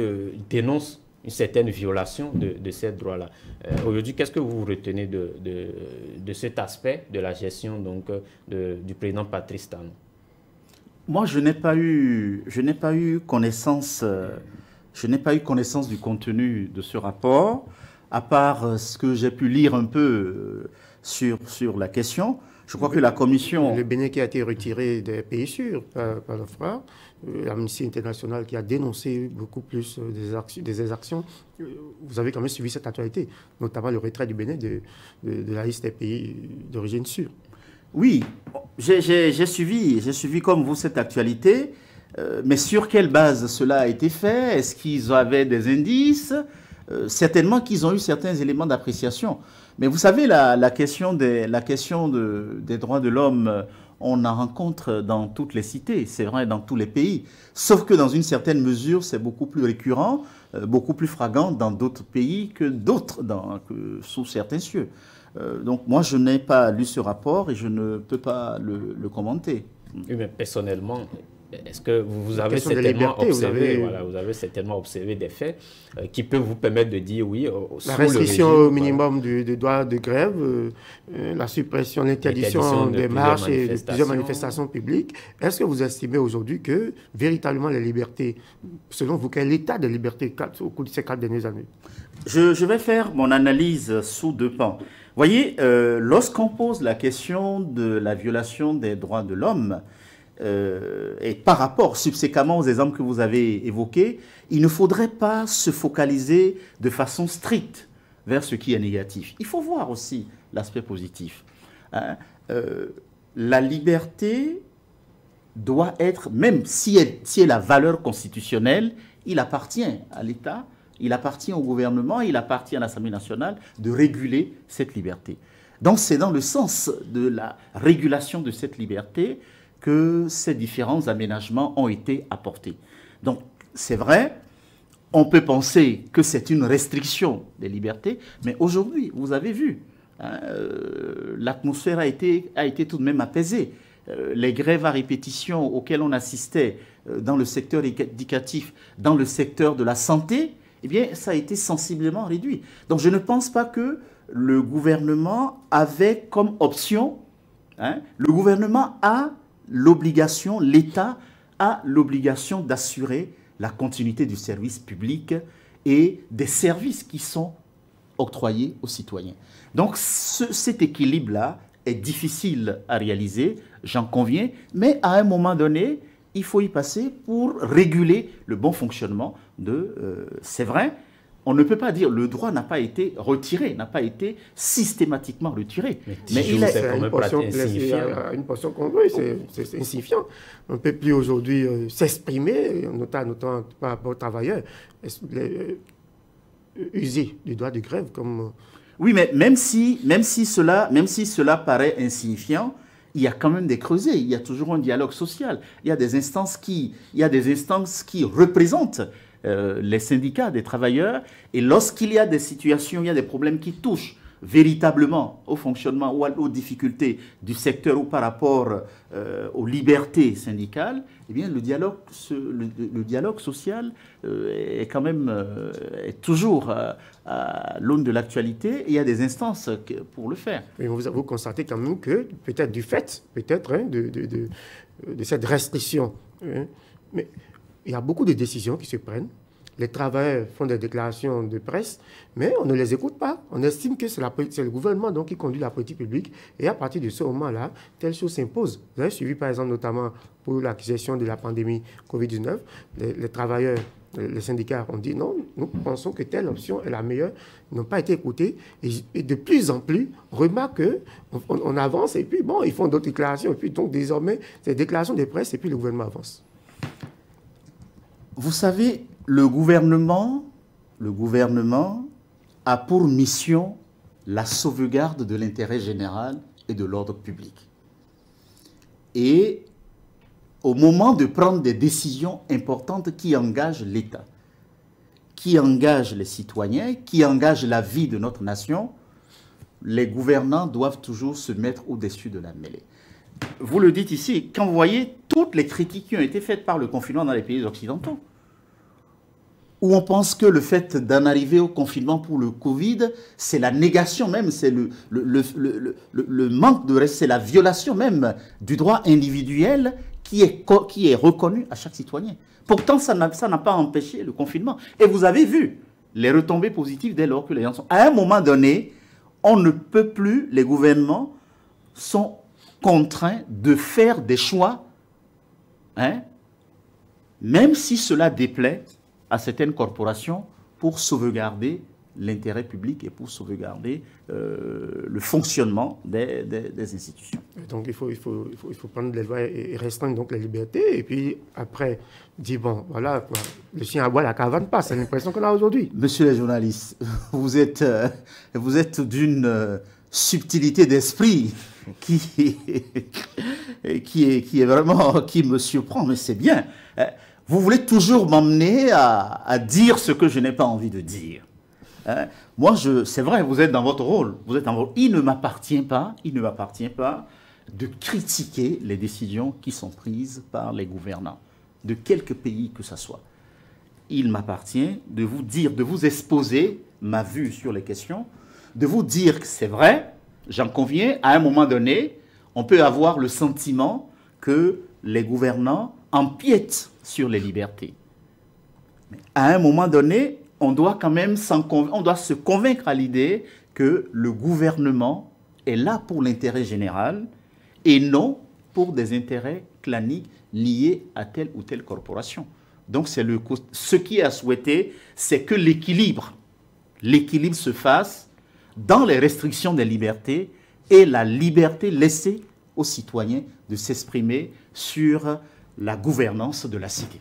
dénoncent une certaine violation de ces droits-là. Aujourd'hui, qu'est-ce que vous retenez de cet aspect de la gestion donc, du président Patrice Talon? Moi, je n'ai pas eu connaissance du contenu de ce rapport, à part ce que j'ai pu lire un peu sur la question. Je crois que la commission... Le Bénin qui a été retiré des pays sûrs par le FRA, l'Amnesty International qui a dénoncé beaucoup plus des exactions. Vous avez quand même suivi cette actualité, notamment le retrait du Bénin de la liste des pays d'origine sûre. Oui, j'ai suivi comme vous cette actualité, mais sur quelle base cela a été fait? Est-ce qu'ils avaient des indices? Certainement qu'ils ont eu certains éléments d'appréciation. Mais vous savez, la question des droits de l'homme, on en rencontre dans toutes les cités, c'est vrai dans tous les pays. Sauf que dans une certaine mesure, c'est beaucoup plus récurrent, beaucoup plus flagrant dans d'autres pays que sous certains cieux. Donc moi, je n'ai pas lu ce rapport et je ne peux pas le commenter. Oui, mais personnellement... Est-ce que vous avez certainement observé, vous avez certainement observé des faits qui peuvent vous permettre de dire oui la restriction au minimum du droit de grève, la suppression, l'interdiction des marches et de plusieurs manifestations publiques. Est-ce que vous estimez aujourd'hui que véritablement les libertés, selon vous, quel est l'état des libertés au cours de ces 4 dernières années? Je vais faire mon analyse sous 2 pans. Vous voyez, lorsqu'on pose la question de la violation des droits de l'homme, et par rapport subséquemment aux exemples que vous avez évoqués, il ne faudrait pas se focaliser de façon stricte vers ce qui est négatif. Il faut voir aussi l'aspect positif. Hein. La liberté doit être, même si elle a valeur constitutionnelle, il appartient à l'État Il appartient au gouvernement, il appartient à l'Assemblée nationale de réguler cette liberté. Donc c'est dans le sens de la régulation de cette liberté que ces différents aménagements ont été apportés. Donc c'est vrai, on peut penser que c'est une restriction des libertés, mais aujourd'hui, vous avez vu, hein, l'atmosphère a été tout de même apaisée. Les grèves à répétition auxquelles on assistait dans le secteur éducatif, dans le secteur de la santé, eh bien, ça a été sensiblement réduit. Donc je ne pense pas que le gouvernement avait comme option, hein, le gouvernement a l'obligation, l'État a l'obligation d'assurer la continuité du service public et des services qui sont octroyés aux citoyens. Donc cet équilibre-là est difficile à réaliser, j'en conviens, mais à un moment donné, il faut y passer pour réguler le bon fonctionnement de... c'est vrai, on ne peut pas dire le droit n'a pas été retiré, n'a pas été systématiquement retiré. Mais il est une portion qu'on veut, c'est insignifiant. On ne peut plus aujourd'hui s'exprimer, notamment par rapport aux travailleurs, user du droit de grève comme... Oui, mais même si cela paraît insignifiant, il y a quand même des creusets, il y a toujours un dialogue social, il y a des instances qui représentent les syndicats des travailleurs, et lorsqu'il y a des situations, il y a des problèmes qui touchent véritablement au fonctionnement ou aux difficultés du secteur ou par rapport aux libertés syndicales, eh bien le dialogue social est quand même est toujours à l'aune de l'actualité, et il y a des instances pour le faire. Mais vous constatez quand même que peut-être du fait, de cette restriction, hein, mais il y a beaucoup de décisions qui se prennent. Les travailleurs font des déclarations de presse, mais on ne les écoute pas. On estime que c'est le gouvernement donc, qui conduit la politique publique. Et à partir de ce moment-là, telle chose s'impose. Vous avez suivi, par exemple, notamment pour la gestion de la pandémie Covid-19, les travailleurs, les syndicats ont dit non, nous pensons que telle option est la meilleure. Ils n'ont pas été écoutés. Et de plus en plus, on remarque qu'on avance et puis, bon, ils font d'autres déclarations. Et puis, donc, désormais, c'est des déclarations de presse et puis le gouvernement avance. Vous savez, le gouvernement a pour mission la sauvegarde de l'intérêt général et de l'ordre public. Et au moment de prendre des décisions importantes qui engagent l'État, qui engagent les citoyens, qui engagent la vie de notre nation, les gouvernants doivent toujours se mettre au-dessus de la mêlée. Vous le dites ici, quand vous voyez toutes les critiques qui ont été faites par le confinement dans les pays occidentaux, où on pense que le fait d'en arriver au confinement pour le Covid, c'est la négation même, c'est le manque de respect, c'est la violation même du droit individuel qui est reconnu à chaque citoyen. Pourtant, ça n'a pas empêché le confinement. Et vous avez vu les retombées positives dès lors que les gens sont... À un moment donné, on ne peut plus, les gouvernements sont contraints de faire des choix, hein, même si cela déplaît à certaines corporations, pour sauvegarder l'intérêt public et pour sauvegarder le fonctionnement des institutions. Donc il faut prendre les lois et restreindre donc les libertés, et puis après dire bon voilà, le chien à bois la cavane pas, c'est l'impression qu'on a aujourd'hui. Monsieur le journaliste, vous êtes d'une subtilité d'esprit qui est vraiment, qui me surprend, mais c'est bien. Vous voulez toujours m'emmener à dire ce que je n'ai pas envie de dire. Hein? Moi, c'est vrai, vous êtes dans votre rôle. Il ne m'appartient pas de critiquer les décisions qui sont prises par les gouvernants, de quelque pays que ce soit. Il m'appartient de vous dire, de vous exposer ma vue sur les questions, de vous dire que c'est vrai, j'en conviens, à un moment donné, on peut avoir le sentiment que les gouvernants empiètent sur les libertés. Mais à un moment donné, on doit quand même se convaincre à l'idée que le gouvernement est là pour l'intérêt général et non pour des intérêts claniques liés à telle ou telle corporation. Donc ce qui est à souhaiter, c'est que l'équilibre se fasse dans les restrictions des libertés et la liberté laissée aux citoyens de s'exprimer sur la gouvernance de la cité.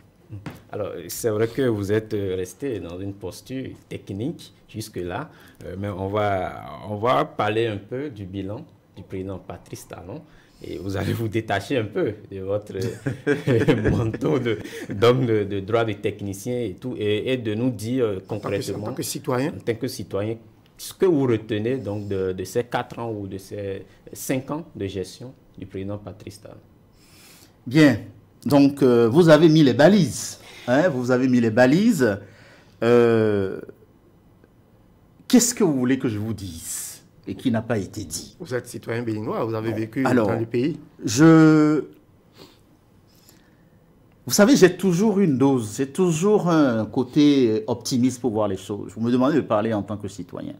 Alors, c'est vrai que vous êtes resté dans une posture technique jusque-là, mais on va parler un peu du bilan du président Patrice Talon. Et vous allez vous détacher un peu de votre manteau d'homme de droit, de technicien et tout, et de nous dire concrètement, en tant que citoyen, ce que vous retenez donc de ces 4 ans ou de ces 5 ans de gestion du président Patrice Talon. Bien, donc vous avez mis les balises. Hein, vous avez mis les balises. Qu'est-ce que vous voulez que je vous dise et qui n'a pas été dit? Vous êtes citoyen béninois, vous avez vécu dans le pays. Vous savez, j'ai toujours une dose, j'ai toujours un côté optimiste pour voir les choses. Vous me demandez de parler en tant que citoyen.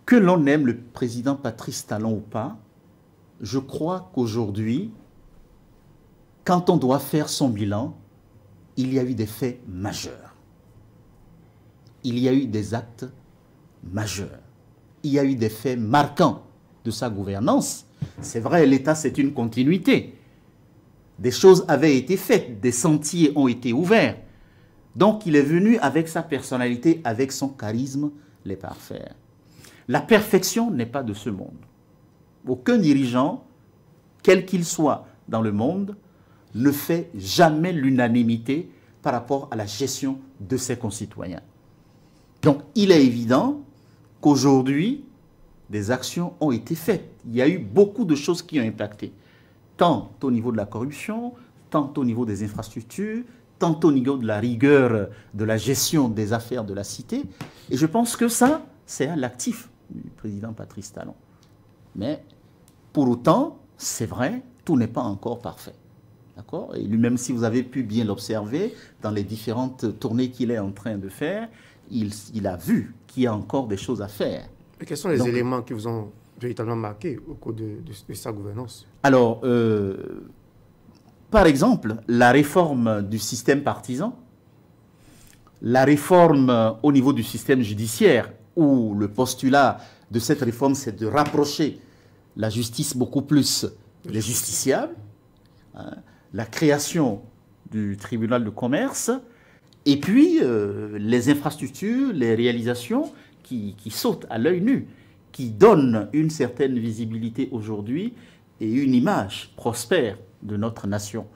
Que l'on aime le président Patrice Talon ou pas, je crois qu'aujourd'hui, quand on doit faire son bilan, il y a eu des faits majeurs. Il y a eu des actes majeurs. Il y a eu des faits marquants de sa gouvernance. C'est vrai, l'État, c'est une continuité. Des choses avaient été faites, des sentiers ont été ouverts. Donc, il est venu avec sa personnalité, avec son charisme, les parfaire. La perfection n'est pas de ce monde. Aucun dirigeant, quel qu'il soit dans le monde, ne fait jamais l'unanimité par rapport à la gestion de ses concitoyens. Donc, il est évident qu'aujourd'hui, des actions ont été faites. Il y a eu beaucoup de choses qui ont impacté, tant au niveau de la corruption, tant au niveau des infrastructures, tant au niveau de la rigueur de la gestion des affaires de la cité. Et je pense que ça, c'est à l'actif du président Patrice Talon. Mais pour autant, c'est vrai, tout n'est pas encore parfait. D'accord? Et lui-même, si vous avez pu bien l'observer, dans les différentes tournées qu'il est en train de faire, il a vu qu'il y a encore des choses à faire. Mais quels sont les éléments qui vous ont véritablement marqué au cours de sa gouvernance? Alors, par exemple, la réforme du système partisan, la réforme au niveau du système judiciaire, où le postulat de cette réforme, c'est de rapprocher la justice beaucoup plus des justiciables, hein, la création du tribunal de commerce, et puis les infrastructures, les réalisations qui sautent à l'œil nu, qui donnent une certaine visibilité aujourd'hui et une image prospère de notre nation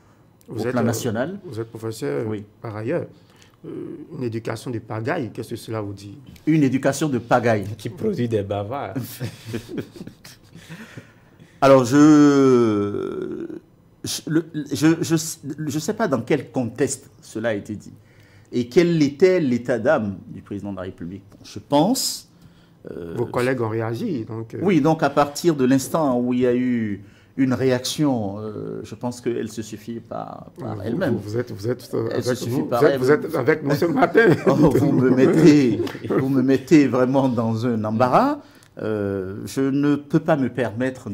au plan national. Vous êtes professeur, oui, par ailleurs. Une éducation de pagaille, qu'est-ce que cela vous dit? Une éducation de pagaille. Qui produit des bavards. Alors, je ne sais pas dans quel contexte cela a été dit et quel était l'état d'âme du président de la République. Je pense... Vos collègues ont réagi. Donc, Oui, donc à partir de l'instant où il y a eu une réaction, je pense qu'elle se suffit par elle-même. Vous êtes avec nous ce matin. Vous me mettez vraiment dans un embarras. Je ne peux pas me permettre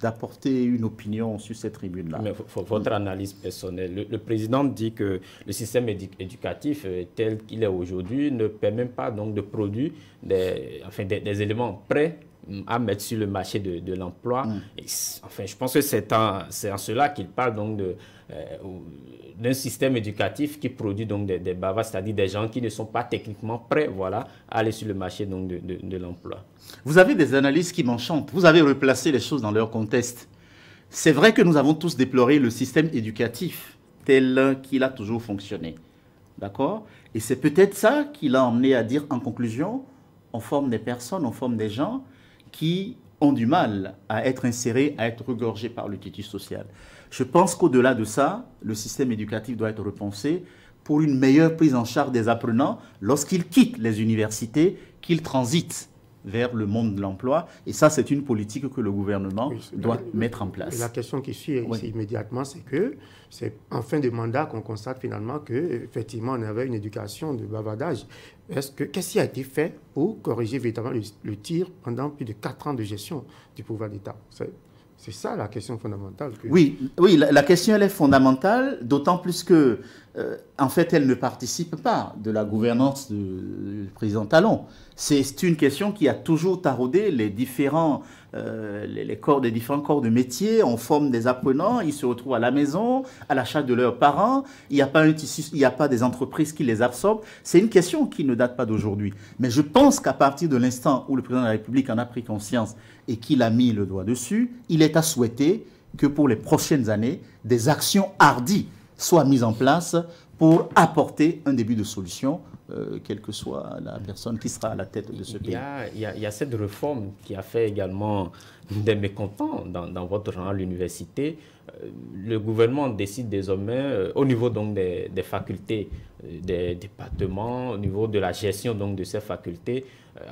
d'apporter une opinion sur cette tribune-là. Mais votre analyse personnelle, le président dit que le système éducatif tel qu'il est aujourd'hui ne permet pas donc de produire des éléments prêts à mettre sur le marché de l'emploi. Enfin, je pense que c'est en cela qu'il parle donc d'un système éducatif qui produit donc des bavards, c'est-à-dire des gens qui ne sont pas techniquement prêts, voilà, à aller sur le marché donc de l'emploi. Vous avez des analyses qui m'enchantent. Vous avez replacé les choses dans leur contexte. C'est vrai que nous avons tous déploré le système éducatif tel qu'il a toujours fonctionné. D'accord? Et c'est peut-être ça qui l'a emmené à dire en conclusion, on forme des personnes, on forme des gens qui ont du mal à être insérés, à être regorgés par le tissu social. Je pense qu'au-delà de ça, le système éducatif doit être repensé pour une meilleure prise en charge des apprenants lorsqu'ils quittent les universités, qu'ils transitent vers le monde de l'emploi. Et ça, c'est une politique que le gouvernement doit mettre en place. Et la question qui suit ici immédiatement, c'est que c'est en fin de mandat qu'on constate finalement qu'effectivement, on avait une éducation de bavardage. Qu'est-ce qui a été fait pour corriger véritablement le tir pendant plus de 4 ans de gestion du pouvoir d'État? C'est ça la question fondamentale. Oui, la question elle est fondamentale, d'autant plus que en fait, elle ne participe pas de la gouvernance du président Talon. C'est une question qui a toujours taraudé les différents corps de métier. On forme des apprenants, ils se retrouvent à la maison, à la charge de leurs parents. Il n'y a pas un tissu, il n'y a pas des entreprises qui les absorbent. C'est une question qui ne date pas d'aujourd'hui. Mais je pense qu'à partir de l'instant où le président de la République en a pris conscience et qu'il a mis le doigt dessus, il est à souhaiter que pour les prochaines années, des actions hardies soient mises en place pour apporter un début de solution, quelle que soit la personne qui sera à la tête de ce pays. Il y a cette réforme qui a fait également des mécontents dans votre rang à l'université. Le gouvernement décide désormais, au niveau donc des facultés, des départements, au niveau de la gestion donc de ces facultés.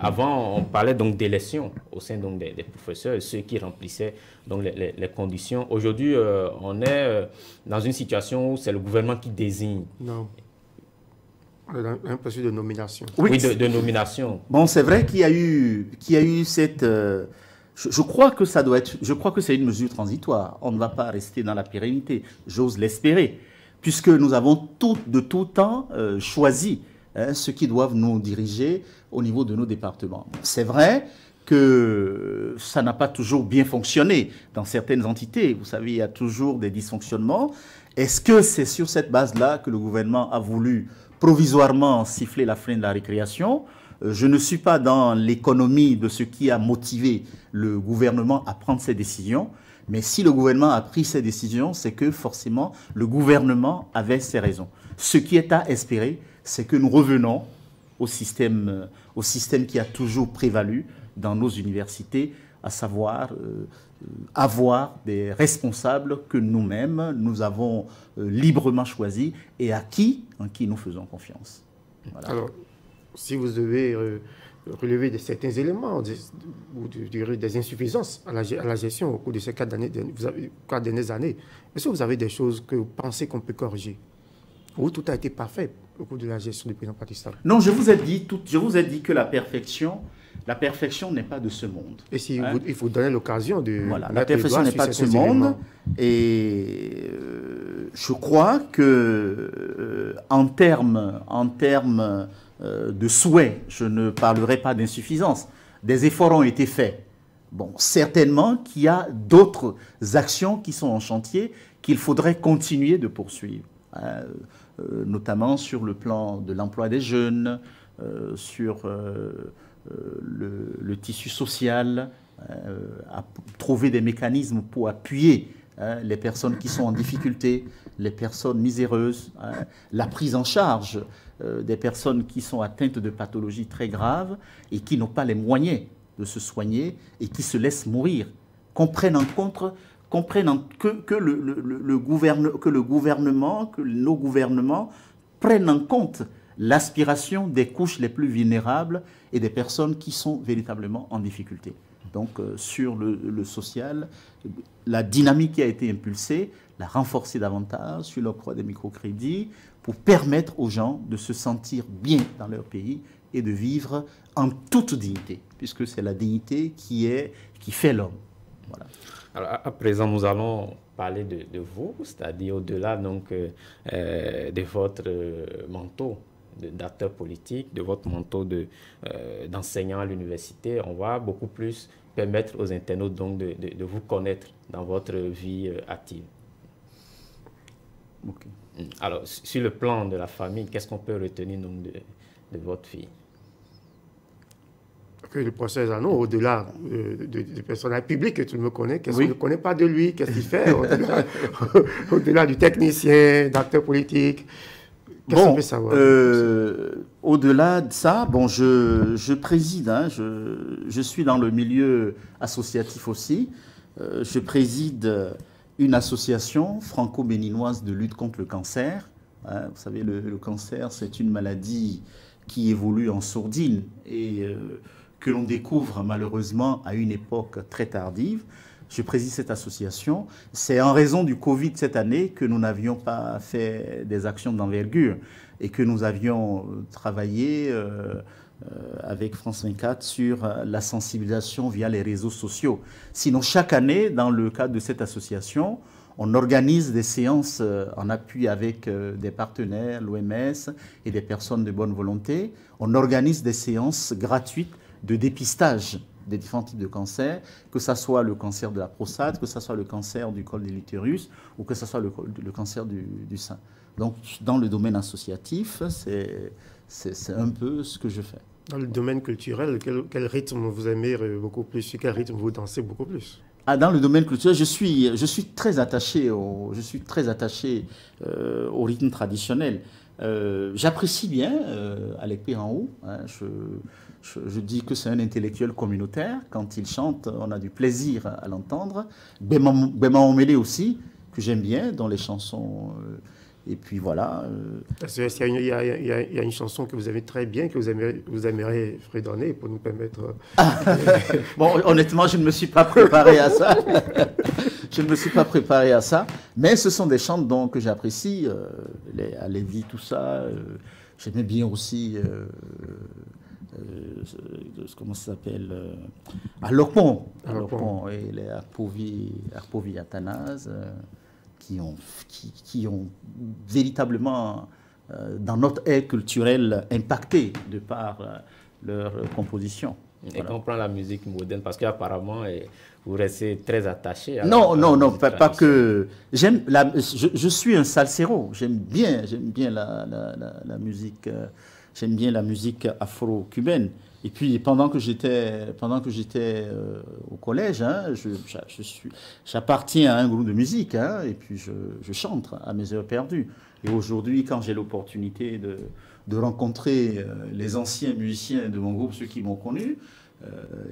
Avant, on parlait donc d'élections au sein donc des professeurs, ceux qui remplissaient donc les conditions. Aujourd'hui, on est dans une situation où c'est le gouvernement qui désigne. Non. Un processus de nomination. Oui, de nomination. Bon, c'est vrai qu'il y a eu cette... je crois que ça doit être... Je crois que c'est une mesure transitoire. On ne va pas rester dans la pérennité. J'ose l'espérer. Puisque nous avons de tout temps choisi ceux qui doivent nous diriger au niveau de nos départements. C'est vrai que ça n'a pas toujours bien fonctionné dans certaines entités. Vous savez, il y a toujours des dysfonctionnements. Est-ce que c'est sur cette base-là que le gouvernement a voulu provisoirement siffler la fin de la récréation? Je ne suis pas dans l'économie de ce qui a motivé le gouvernement à prendre ces décisions. Mais si le gouvernement a pris ces décisions, c'est que forcément le gouvernement avait ses raisons. Ce qui est à espérer, c'est que nous revenons au système qui a toujours prévalu dans nos universités, à savoir avoir des responsables que nous-mêmes, nous avons librement choisis et en qui nous faisons confiance. Voilà. Alors, si vous devez relever certains éléments ou des insuffisances à la gestion au cours de ces 4 dernières années, est-ce que vous avez des choses que vous pensez qu'on peut corriger? Ou tout a été parfait au cours de la gestion du président Patrice Talon? Non, je vous ai dit que la perfection n'est pas de ce monde. Et si il faut donner l'occasion de... Voilà, la perfection n'est pas de ce monde. Et je crois que en termes de souhait, je ne parlerai pas d'insuffisance. Des efforts ont été faits. Bon, certainement qu'il y a d'autres actions qui sont en chantier qu'il faudrait continuer de poursuivre. Notamment sur le plan de l'emploi des jeunes, sur le tissu social, à trouver des mécanismes pour appuyer les personnes qui sont en difficulté, les personnes miséreuses, la prise en charge des personnes qui sont atteintes de pathologies très graves et qui n'ont pas les moyens de se soigner et qui se laissent mourir, qu'on prenne en compte que nos gouvernements prennent en compte l'aspiration des couches les plus vulnérables et des personnes qui sont véritablement en difficulté. Donc, sur le social, la dynamique qui a été impulsée, la renforcer davantage sur l'octroi des microcrédits pour permettre aux gens de se sentir bien dans leur pays et de vivre en toute dignité, puisque c'est la dignité qui fait l'homme. Voilà. Alors, à présent, nous allons parler de vous, c'est-à-dire au-delà donc de votre manteau d'acteur politique, de votre manteau d'enseignant à l'université. On va beaucoup plus permettre aux internautes donc de vous connaître dans votre vie active. Okay. Alors, sur le plan de la famille, qu'est-ce qu'on peut retenir donc de votre fille? Que le professeur Zanon, au-delà du personnage public que tu me connais, qu'est-ce qu'on ne connaît pas de lui, qu'est-ce qu'il fait, au-delà du technicien, d'acteur politique, qu'est-ce qu'on peut savoir? Au-delà de ça, bon, je préside, je suis dans le milieu associatif aussi, je préside une association franco-béninoise de lutte contre le cancer. Vous savez, le cancer, c'est une maladie qui évolue en sourdine et que l'on découvre malheureusement à une époque très tardive. Je préside cette association. C'est en raison du Covid cette année que nous n'avions pas fait des actions d'envergure et que nous avions travaillé avec France 24 sur la sensibilisation via les réseaux sociaux. Sinon, chaque année, dans le cadre de cette association, On organise des séances en appui avec des partenaires, l'OMS et des personnes de bonne volonté. On organise des séances gratuites de dépistage des différents types de cancers, que ce soit le cancer de la prostate, que ce soit le cancer du col de l'utérus ou que ce soit le cancer du sein. Donc, dans le domaine associatif, c'est un peu ce que je fais. Dans le domaine culturel, quel rythme vous aimez beaucoup plus? Sur quel rythme vous dansez beaucoup plus? Dans le domaine culturel, je suis très attaché au rythme traditionnel. J'apprécie bien Alec Pirahou. Je dis que c'est un intellectuel communautaire. Quand il chante, on a du plaisir à l'entendre. Bema Omele aussi, que j'aime bien, dans les chansons. Et puis voilà. Il y a une chanson que vous aimez très bien, que vous aimeriez fredonner pour nous permettre... Bon, honnêtement, je ne me suis pas préparé à ça. Je ne me suis pas préparé à ça. Mais ce sont des chants que j'apprécie. Alevi, tout ça. J'aimais bien aussi... comment ça s'appelle, Alokpon et les Arpovi Athanase qui ont véritablement dans notre ère culturelle impacté de par leur composition. Et quand on prend la musique moderne, parce qu'apparemment vous restez très attaché à non, pas que je suis un salsero, j'aime bien la musique. J'aime bien la musique afro-cubaine. Et puis, pendant que j'étais au collège, j'appartiens à un groupe de musique, et puis je chante à mes heures perdues. Et aujourd'hui, quand j'ai l'opportunité de rencontrer les anciens musiciens de mon groupe, ceux qui m'ont connu,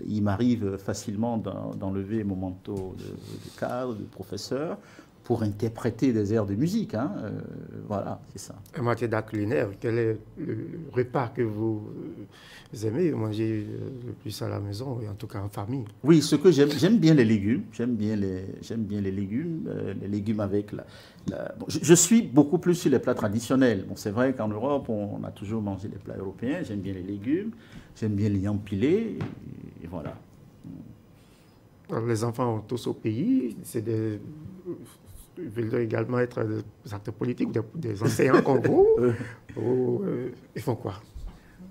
il m'arrive facilement d'enlever mon manteau de cadre, de professeur, pour interpréter des airs de musique. Voilà, c'est ça. En matière d'art culinaire, quel est le repas que vous aimez manger le plus à la maison, et en tout cas en famille? Oui, ce que j'aime bien les légumes. J'aime bien les légumes avec bon, je suis beaucoup plus sur les plats traditionnels. Bon, c'est vrai qu'en Europe, on a toujours mangé les plats européens. J'aime bien les légumes, j'aime bien les yams pilés, et voilà. Alors, les enfants tous au pays, ils veulent également être des acteurs politiques, des enseignants comme vous. Ils font quoi?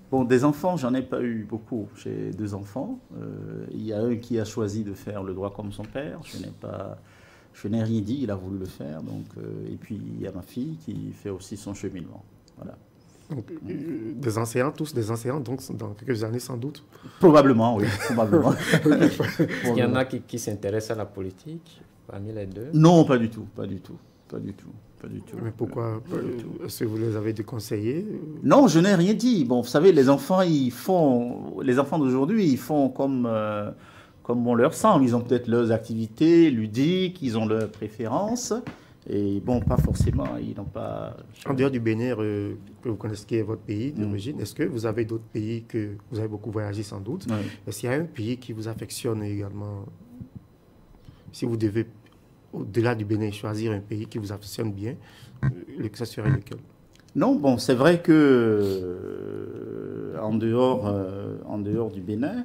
Bon, des enfants, j'en ai pas eu beaucoup. J'ai 2 enfants. Il y a un qui a choisi de faire le droit comme son père. Je n'ai rien dit, il a voulu le faire. Donc, et puis, il y a ma fille qui fait aussi son cheminement. Voilà. Donc, des enseignants, tous des enseignants, donc dans quelques années sans doute? Probablement, oui. Probablement. Est-ce qu'il y en a qui s'intéressent à la politique parmi les deux? Non, pas du tout. Mais pourquoi? Est-ce que vous les avez déconseillés? Non, je n'ai rien dit. Bon, vous savez, les enfants d'aujourd'hui, ils font comme on leur semble. Ils ont peut-être leurs activités ludiques, ils ont leurs préférences. Et bon, pas forcément, ils n'ont pas... En dehors du Bénin, que vous connaissez, qui est votre pays d'origine, est-ce que vous avez d'autres pays que vous avez beaucoup voyagé sans doute? Oui. Est-ce qu'il y a un pays qui vous affectionne également? Si vous devez, au-delà du Bénin, choisir un pays qui vous affectionne bien, ça serait lequel? Non, bon, c'est vrai que en dehors du Bénin,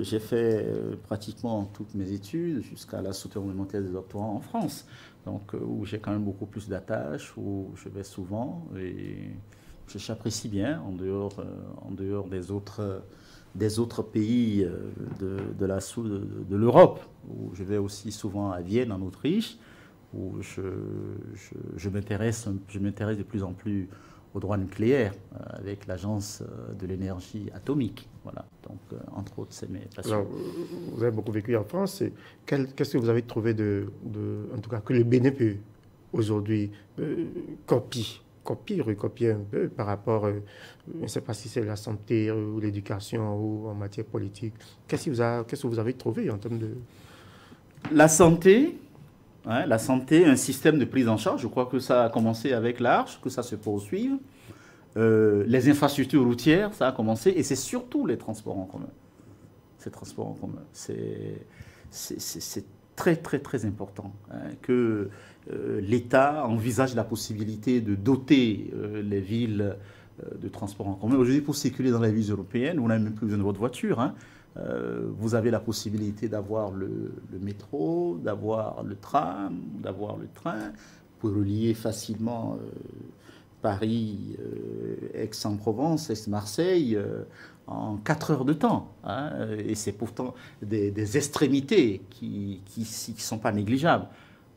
j'ai fait pratiquement toutes mes études jusqu'à la soutenance de mon thèse de doctorat en France. Donc, où j'ai quand même beaucoup plus d'attaches, où je vais souvent et j'apprécie bien en dehors des autres pays de l'Europe, où je vais aussi souvent à Vienne, en Autriche, où je m'intéresse de plus en plus au droit nucléaire avec l'Agence de l'énergie atomique. Voilà. Donc, entre autres, c'est mes passions. Alors, vous avez beaucoup vécu en France. Qu'est-ce que vous avez trouvé en tout cas, que le Bénin peut aujourd'hui recopier un peu par rapport, je ne sais pas si c'est la santé ou l'éducation ou en matière politique. Qu'est-ce que vous avez trouvé en termes de... La santé, un système de prise en charge, je crois que ça a commencé avec l'Arche, que ça se poursuive. Les infrastructures routières, ça a commencé, et c'est surtout les transports en commun. C'est très, très, très important que l'État envisage la possibilité de doter les villes de transports en commun. Aujourd'hui, pour circuler dans les villes européennes, vous n'avez même plus besoin de votre voiture. Vous avez la possibilité d'avoir le métro, d'avoir le tram, d'avoir le train, pour relier facilement Paris, Aix-en-Provence, Aix-Marseille, en 4 heures de temps. Hein, et c'est pourtant des extrémités qui ne sont pas négligeables.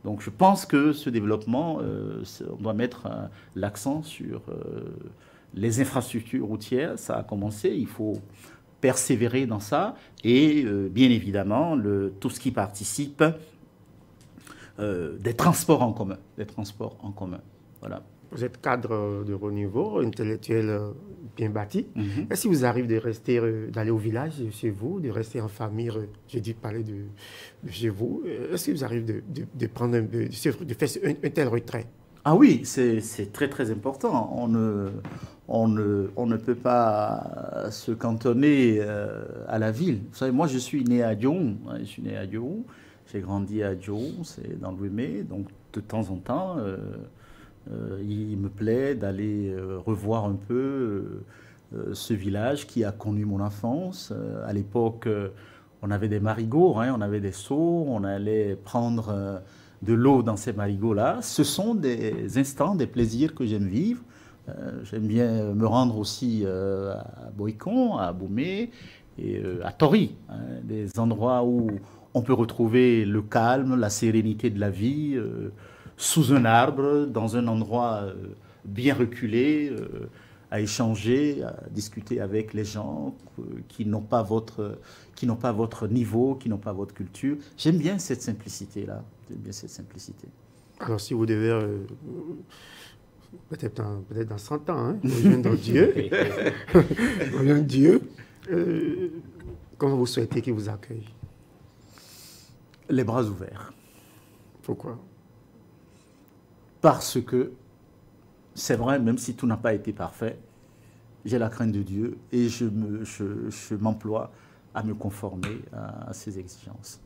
Donc je pense que ce développement, on doit mettre l'accent sur les infrastructures routières. Ça a commencé, il faut persévérer dans ça. Et bien évidemment, tout ce qui participe des transports en commun. Voilà. Vous êtes cadre de haut niveau, intellectuel bien bâti. Est-ce qu'il vous arrive de rester, d'aller au village chez vous, de rester en famille, j'ai dit parler de chez vous. Est-ce qu'il vous arrive de prendre de faire un tel retrait? Ah oui, c'est très très important. On ne peut pas se cantonner à la ville. Vous savez, moi je suis né à Dion, j'ai grandi à Dion, c'est dans l'Ouémé, donc de temps en temps, il me plaît d'aller revoir un peu ce village qui a connu mon enfance. À l'époque, on avait des marigots, hein, on avait des seaux, on allait prendre de l'eau dans ces marigots-là. Ce sont des instants, des plaisirs que j'aime vivre. J'aime bien me rendre aussi à Boïcon, à Aboumé et à Tori, hein, des endroits où on peut retrouver le calme, la sérénité de la vie, sous un arbre, dans un endroit bien reculé, à échanger, à discuter avec les gens qui n'ont pas votre niveau, qui n'ont pas votre culture. J'aime bien cette simplicité-là. Alors, si vous devez, peut-être dans 100 ans, hein, rejoindre Dieu, comment vous souhaitez qu'il vous accueille? Les bras ouverts. Pourquoi? Parce que, c'est vrai, même si tout n'a pas été parfait, j'ai la crainte de Dieu et je m'emploie à me conformer à ses exigences.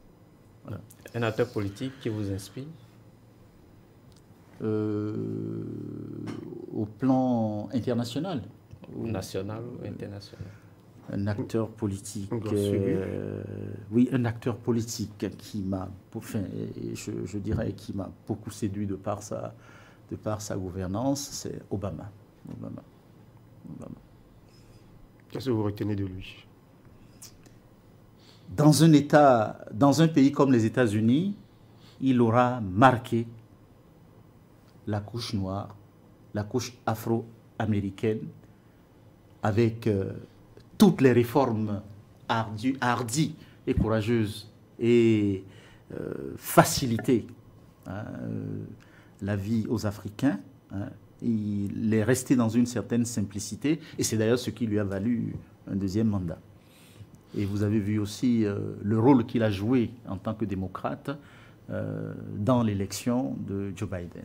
Voilà. Un acteur politique qui vous inspire? Au plan international. National ou international? Un acteur politique, oui, un acteur politique qui m'a, enfin, je dirais, qui m'a beaucoup séduit de par sa gouvernance, c'est Obama. Qu'est-ce que vous retenez de lui? Dans un pays comme les États-Unis, il aura marqué la couche noire, la couche afro-américaine, avec toutes les réformes hardies et courageuses et faciliter la vie aux Africains. Hein. Il est resté dans une certaine simplicité et c'est d'ailleurs ce qui lui a valu un deuxième mandat. Et vous avez vu aussi le rôle qu'il a joué en tant que démocrate dans l'élection de Joe Biden.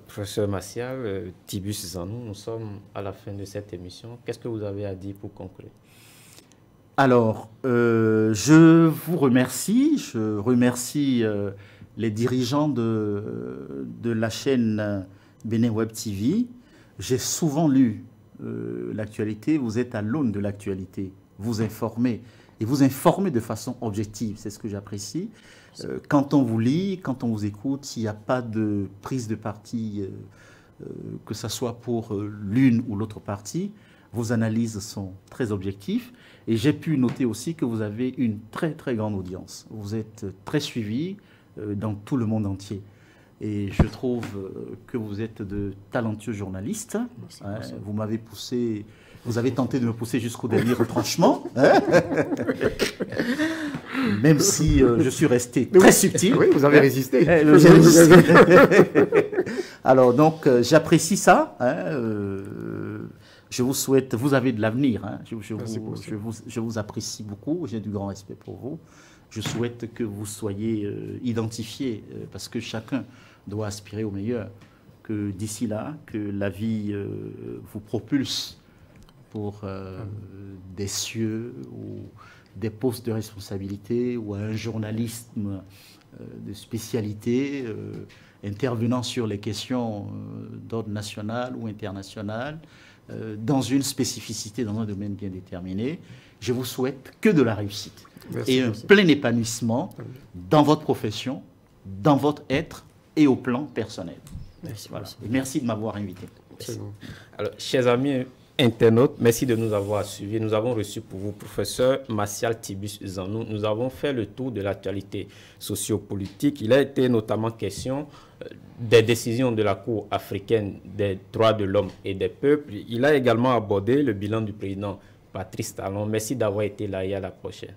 Professeur Macial, Tibius Zanou, nous sommes à la fin de cette émission. Qu'est-ce que vous avez à dire pour conclure? Alors, je vous remercie. Je remercie les dirigeants de la chaîne Bénin Web TV. J'ai souvent lu l'actualité. Vous êtes à l'aune de l'actualité. Vous informez. Et vous informez de façon objective. C'est ce que j'apprécie. Quand on vous lit, quand on vous écoute, il n'y a pas de prise de parti, que ce soit pour l'une ou l'autre partie. Vos analyses sont très objectives. Et j'ai pu noter aussi que vous avez une très très grande audience. Vous êtes très suivi dans tout le monde entier. Et je trouve que vous êtes de talentueux journalistes. Merci. Vous m'avez poussé, vous avez tenté de me pousser jusqu'au dernier retranchement. Hein. Même si je suis resté très subtil. Oui, vous avez résisté. Alors donc, j'apprécie ça. Hein, je vous souhaite, vous avez de l'avenir. Hein, je vous apprécie beaucoup. J'ai du grand respect pour vous. Je souhaite que vous soyez identifiés parce que chacun doit aspirer au meilleur. Que d'ici là, que la vie vous propulse pour des cieux ou des postes de responsabilité ou un journalisme de spécialité intervenant sur les questions d'ordre national ou international dans une spécificité, dans un domaine bien déterminé Je vous souhaite que de la réussite. Merci, et un merci. plein épanouissement dans votre profession, dans votre être et au plan personnel. Merci, Voilà. merci. Et merci de m'avoir invité. C'est bon. Alors, chers amis internautes, merci de nous avoir suivis. Nous avons reçu pour vous professeur Martial Tibus Zanou. Nous avons fait le tour de l'actualité sociopolitique. Il a été notamment question des décisions de la Cour africaine des droits de l'homme et des peuples. Il a également abordé le bilan du président Patrice Talon. Merci d'avoir été là et à la prochaine.